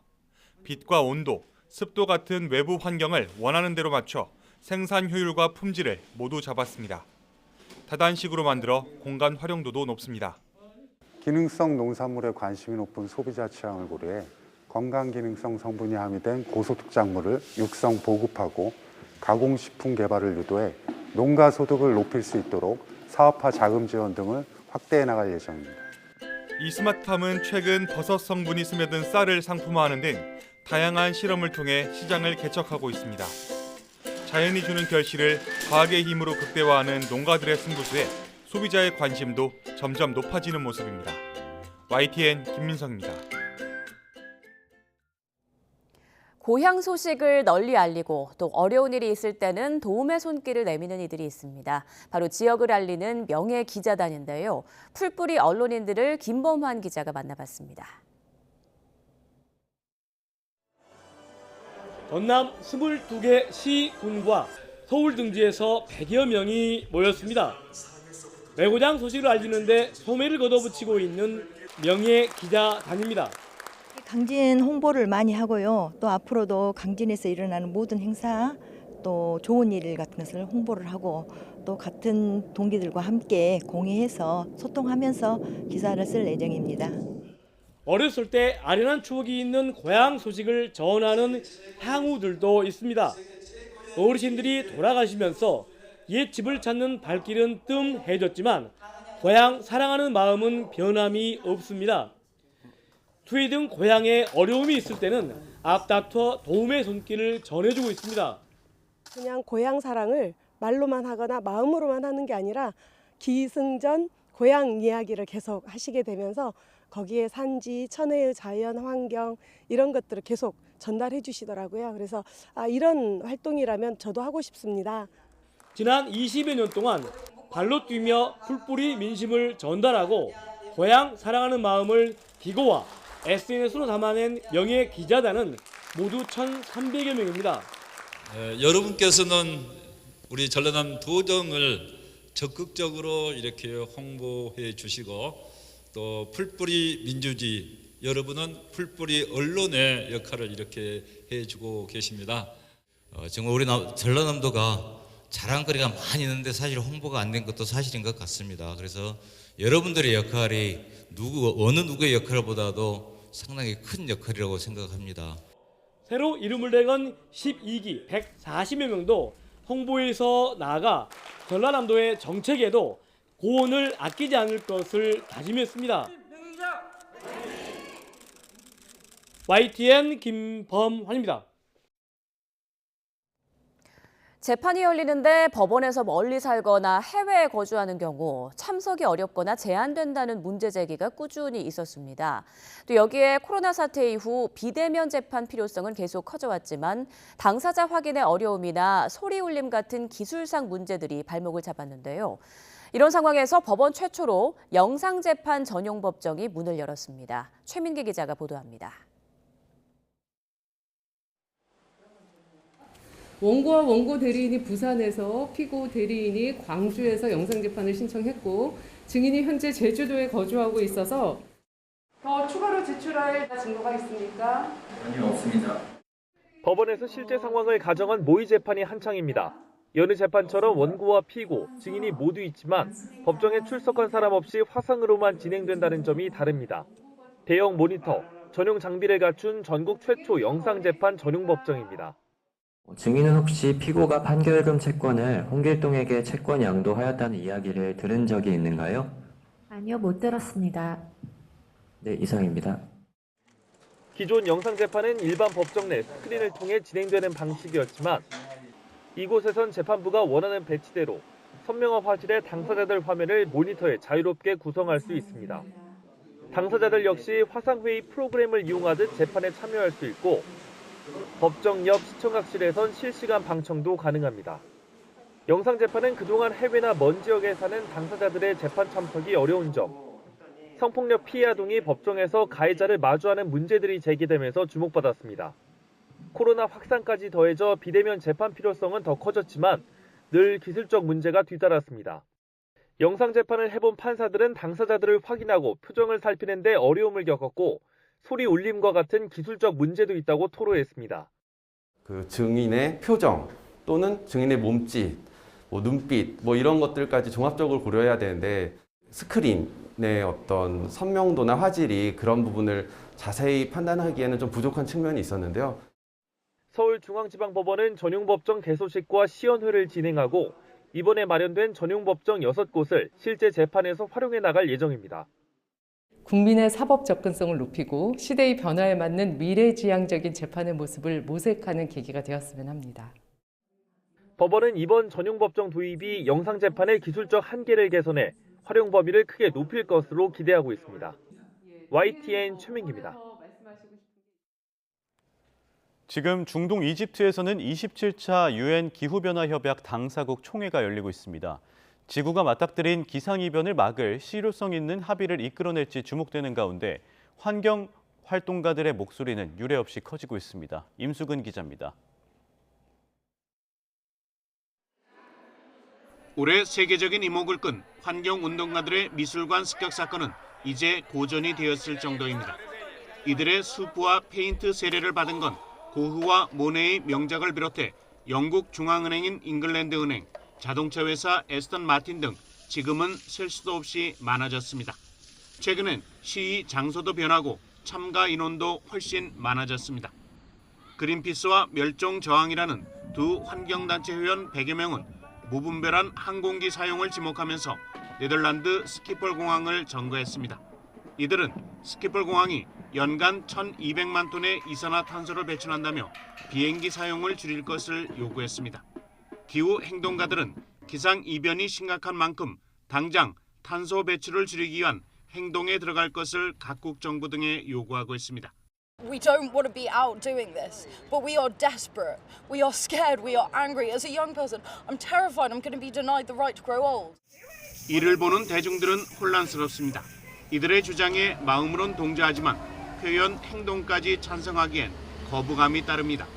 빛과 온도, 습도 같은 외부 환경을 원하는 대로 맞춰 생산 효율과 품질을 모두 잡았습니다. 다단식으로 만들어 공간 활용도도 높습니다. 기능성 농산물에 관심이 높은 소비자 취향을 고려해 건강기능성 성분이 함유된 고소득작물을 육성 보급하고 가공식품 개발을 유도해 농가 소득을 높일 수 있도록 사업화 자금 지원 등을 확대해 나갈 예정입니다. 이 스마트팜은 최근 버섯 성분이 스며든 쌀을 상품화하는 등 다양한 실험을 통해 시장을 개척하고 있습니다. 자연이 주는 결실을 과학의 힘으로 극대화하는 농가들의 승부수에 소비자의 관심도 점점 높아지는 모습입니다. YTN 김민성입니다. 고향 소식을 널리 알리고 또 어려운 일이 있을 때는 도움의 손길을 내미는 이들이 있습니다. 바로 지역을 알리는 명예 기자단인데요. 풀뿌리 언론인들을 김범환 기자가 만나봤습니다. 전남 22개 시, 군과 서울 등지에서 100여 명이 모였습니다. 매고장 소식을 알리는데 소매를 걷어붙이고 있는 명예 기자단입니다. 강진 홍보를 많이 하고요. 또 앞으로도 강진에서 일어나는 모든 행사, 또 좋은 일 같은 것을 홍보를 하고 또 같은 동기들과 함께 공유해서 소통하면서 기사를 쓸 예정입니다. 어렸을 때 아련한 추억이 있는 고향 소식을 전하는 향우들도 있습니다. 어르신들이 돌아가시면서 옛 집을 찾는 발길은 뜸해졌지만 고향 사랑하는 마음은 변함이 없습니다. 투이 등 고향에 어려움이 있을 때는 앞다퉈 도움의 손길을 전해주고 있습니다. 그냥 고향 사랑을 말로만 하거나 마음으로만 하는 게 아니라 기승전 고향 이야기를 계속 하시게 되면서 거기에 산지, 천혜의 자연, 환경 이런 것들을 계속 전달해 주시더라고요. 그래서 이런 활동이라면 저도 하고 싶습니다. 지난 20여 년 동안 발로 뛰며 풀뿌리 민심을 전달하고 고향 사랑하는 마음을 기고와 SNS로 담아낸 명예 기자단은 모두 1,300여 명입니다. 여러분께서는 우리 전라남 도정을 적극적으로 이렇게 홍보해 주시고 또 풀뿌리 민주주의, 여러분은 풀뿌리 언론의 역할을 이렇게 해주고 계십니다. 정말 우리 전라남도가 자랑거리가 많이 있는데 사실 홍보가 안 된 것도 사실인 것 같습니다. 그래서 여러분들의 역할이 어느 누구의 역할보다도 상당히 큰 역할이라고 생각합니다. 새로 이름을 내건 12기 140여 명도 홍보에서 나아가 전라남도의 정책에도 고언을 아끼지 않을 것을 다짐했습니다. YTN 김범환입니다. 재판이 열리는데 법원에서 멀리 살거나 해외에 거주하는 경우 참석이 어렵거나 제한된다는 문제 제기가 꾸준히 있었습니다. 또 여기에 코로나 사태 이후 비대면 재판 필요성은 계속 커져왔지만 당사자 확인의 어려움이나 소리 울림 같은 기술상 문제들이 발목을 잡았는데요. 이런 상황에서 법원 최초로 영상재판 전용 법정이 문을 열었습니다. 최민기 기자가 보도합니다. 원고와 원고 대리인이 부산에서, 피고 대리인이 광주에서 영상재판을 신청했고 증인이 현재 제주도에 거주하고 있어서 더 추가로 제출할 증거가 있습니까? 아니요, 없습니다. 법원에서 실제 상황을 가정한 모의 재판이 한창입니다. 여느 재판처럼 원고와 피고, 증인이 모두 있지만 법정에 출석한 사람 없이 화상으로만 진행된다는 점이 다릅니다. 대형 모니터, 전용 장비를 갖춘 전국 최초 영상재판 전용 법정입니다. 증인은 혹시 피고가 판결금 채권을 홍길동에게 채권 양도하였다는 이야기를 들은 적이 있는가요? 아니요, 못 들었습니다. 네, 이상입니다. 기존 영상재판은 일반 법정 내 스크린을 통해 진행되는 방식이었지만 이곳에선 재판부가 원하는 배치대로 선명한 화질의 당사자들 화면을 모니터에 자유롭게 구성할 수 있습니다. 당사자들 역시 화상회의 프로그램을 이용하듯 재판에 참여할 수 있고 법정 옆 시청각실에선 실시간 방청도 가능합니다. 영상재판은 그동안 해외나 먼 지역에 사는 당사자들의 재판 참석이 어려운 점, 성폭력 피해 아동이 법정에서 가해자를 마주하는 문제들이 제기되면서 주목받았습니다. 코로나 확산까지 더해져 비대면 재판 필요성은 더 커졌지만 늘 기술적 문제가 뒤따랐습니다. 영상재판을 해본 판사들은 당사자들을 확인하고 표정을 살피는 데 어려움을 겪었고 소리 울림과 같은 기술적 문제도 있다고 토로했습니다. 그 증인의 표정 또는 증인의 몸짓, 눈빛 이런 것들까지 종합적으로 고려해야 되는데 스크린의 어떤 선명도나 화질이 그런 부분을 자세히 판단하기에는 좀 부족한 측면이 있었는데요. 서울중앙지방법원은 전용법정 개소식과 시연회를 진행하고 이번에 마련된 전용법정 6곳을 실제 재판에서 활용해 나갈 예정입니다. 국민의 사법 접근성을 높이고 시대의 변화에 맞는 미래지향적인 재판의 모습을 모색하는 계기가 되었으면 합니다. 법원은 이번 전용 법정 도입이 영상재판의 기술적 한계를 개선해 활용 범위를 크게 높일 것으로 기대하고 있습니다. YTN 최민기입니다. 지금 중동 이집트에서는 27차 UN 기후변화협약 당사국 총회가 열리고 있습니다. 지구가 맞닥뜨린 기상이변을 막을 실효성 있는 합의를 이끌어낼지 주목되는 가운데 환경 활동가들의 목소리는 유례없이 커지고 있습니다. 임수근 기자입니다. 올해 세계적인 이목을 끈 환경운동가들의 미술관 습격 사건은 이제 고전이 되었을 정도입니다. 이들의 수프와 페인트 세례를 받은 건 고흐와 모네의 명작을 비롯해 영국 중앙은행인 잉글랜드은행, 자동차 회사 에스턴 마틴 등 지금은 셀 수도 없이 많아졌습니다. 최근엔 시위 장소도 변하고 참가 인원도 훨씬 많아졌습니다. 그린피스와 멸종저항이라는 두 환경단체 회원 100여 명은 무분별한 항공기 사용을 지목하면서 네덜란드 스키폴 공항을 점거했습니다. 이들은 스키폴 공항이 연간 1,200만 톤의 이산화탄소를 배출한다며 비행기 사용을 줄일 것을 요구했습니다. 기후 행동가들은 기상 이변이 심각한 만큼 당장 탄소 배출을 줄이기 위한 행동에 들어갈 것을 각국 정부 등에 요구하고 있습니다. We don't want to be out doing this, but we are desperate. We are scared. We are angry. As a young person, I'm terrified I'm going to be denied the right to grow old. 이를 보는 대중들은 혼란스럽습니다. 이들의 주장에 마음으론 동조하지만 표현 행동까지 찬성하기엔 거부감이 따릅니다.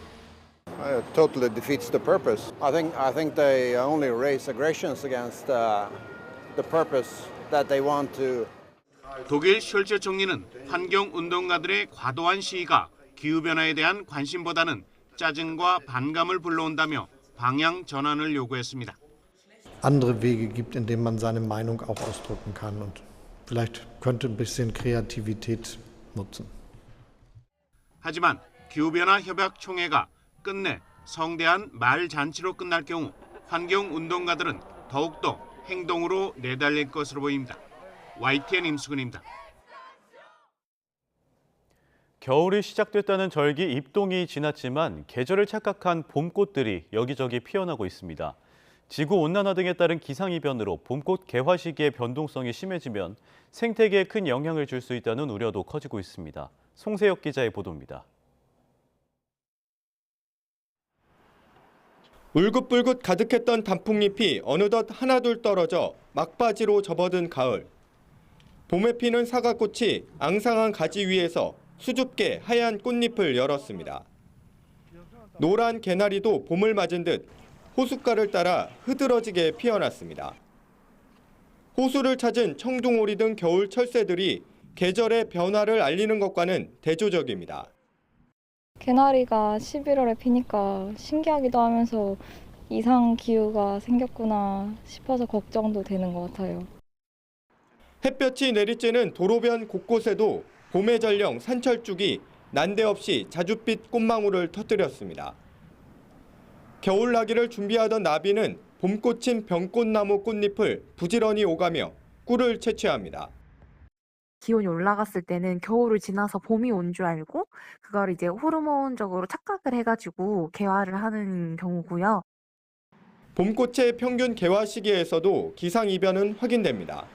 It totally defeats the purpose. I think they only raise aggressions against the purpose that they want to. 독일 숄츠 총리는 환경운동가들의 과도한 시위가 기후변화에 대한 관심보다는 짜증과 반감을 불러온다며 방향 전환을 요구했습니다. Andere Wege gibt, in denen man seine Meinung auch ausdrücken kann und vielleicht könnte ein bisschen Kreativität nutzen. 하지만 기후변화 협약 총회가 끝내 성대한 말 잔치로 끝날 경우 환경운동가들은 더욱더 행동으로 내달릴 것으로 보입니다. YTN 임수근입니다. 겨울이 시작됐다는 절기 입동이 지났지만 계절을 착각한 봄꽃들이 여기저기 피어나고 있습니다. 지구온난화 등에 따른 기상이변으로 봄꽃 개화 시기의 변동성이 심해지면 생태계에 큰 영향을 줄 수 있다는 우려도 커지고 있습니다. 송세혁 기자의 보도입니다. 울긋불긋 가득했던 단풍잎이 어느덧 하나둘 떨어져 막바지로 접어든 가을. 봄에 피는 사과꽃이 앙상한 가지 위에서 수줍게 하얀 꽃잎을 열었습니다. 노란 개나리도 봄을 맞은 듯 호숫가를 따라 흐드러지게 피어났습니다. 호수를 찾은 청둥오리 등 겨울 철새들이 계절의 변화를 알리는 것과는 대조적입니다. 개나리가 11월에 피니까 신기하기도 하면서 이상 기후가 생겼구나 싶어서 걱정도 되는 것 같아요. 햇볕이 내리쬐는 도로변 곳곳에도 봄의 전령 산철쭉이 난데없이 자줏빛 꽃망울을 터뜨렸습니다. 겨울나기를 준비하던 나비는 봄꽃인 병꽃나무 꽃잎을 부지런히 오가며 꿀을 채취합니다. 기온이 올라갔을 때는 겨울을 지나서 봄이 온 줄 알고 그걸 이제 호르몬적으로 착각을 해가지고 개화를 하는 경우고요. 봄꽃의 평균 개화 시기에서도 기상이변은 확인됩니다.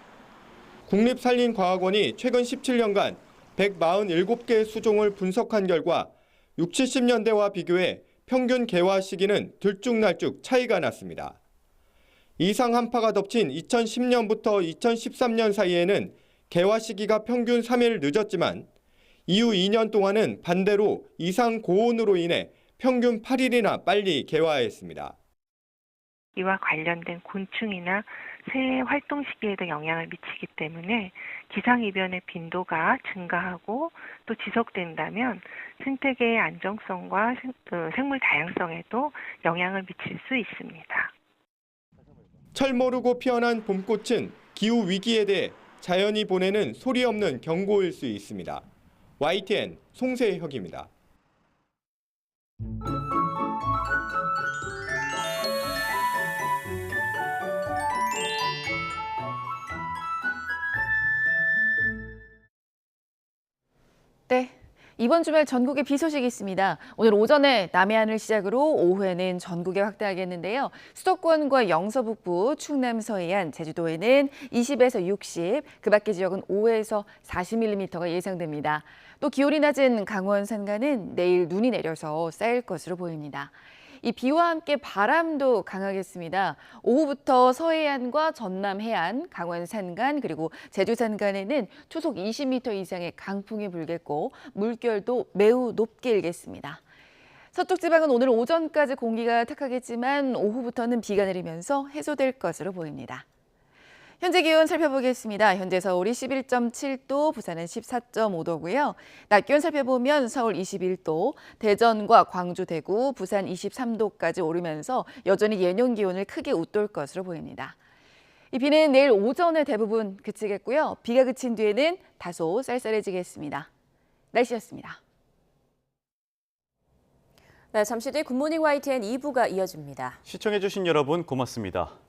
국립산림과학원이 최근 17년간 147개의 수종을 분석한 결과 60, 70년대와 비교해 평균 개화 시기는 들쭉날쭉 차이가 났습니다. 이상 한파가 덮친 2010년부터 2013년 사이에는 개화 시기가 평균 3일 늦었지만 이후 2년 동안은 반대로 이상 고온으로 인해 평균 8일이나 빨리 개화했습니다. 이와 관련된 곤충이나 새의 활동 시기에도 영향을 미치기 때문에 기상이변의 빈도가 증가하고 또 지속된다면 생태계의 안정성과 생물 다양성에도 영향을 미칠 수 있습니다. 철 모르고 피어난 봄꽃은 기후 위기에 대해 자연이 보내는 소리 없는 경고일 수 있습니다. YTN 송세혁입니다. 이번 주말 전국에 비 소식이 있습니다. 오늘 오전에 남해안을 시작으로 오후에는 전국에 확대하겠는데요. 수도권과 영서 북부, 충남 서해안, 제주도에는 20에서 60, 그 밖의 지역은 5에서 40mm가 예상됩니다. 또 기온이 낮은 강원 산간은 내일 눈이 내려서 쌓일 것으로 보입니다. 이 비와 함께 바람도 강하겠습니다. 오후부터 서해안과 전남 해안, 강원 산간 그리고 제주 산간에는 초속 20m 이상의 강풍이 불겠고 물결도 매우 높게 일겠습니다. 서쪽 지방은 오늘 오전까지 공기가 탁하겠지만 오후부터는 비가 내리면서 해소될 것으로 보입니다. 현재 기온 살펴보겠습니다. 현재 서울이 11.7도, 부산은 14.5도고요. 낮 기온 살펴보면 서울 21도, 대전과 광주, 대구, 부산 23도까지 오르면서 여전히 예년 기온을 크게 웃돌 것으로 보입니다. 이 비는 내일 오전에 대부분 그치겠고요. 비가 그친 뒤에는 다소 쌀쌀해지겠습니다. 날씨였습니다. 네, 잠시 뒤 굿모닝 YTN 2부가 이어집니다. 시청해주신 여러분 고맙습니다.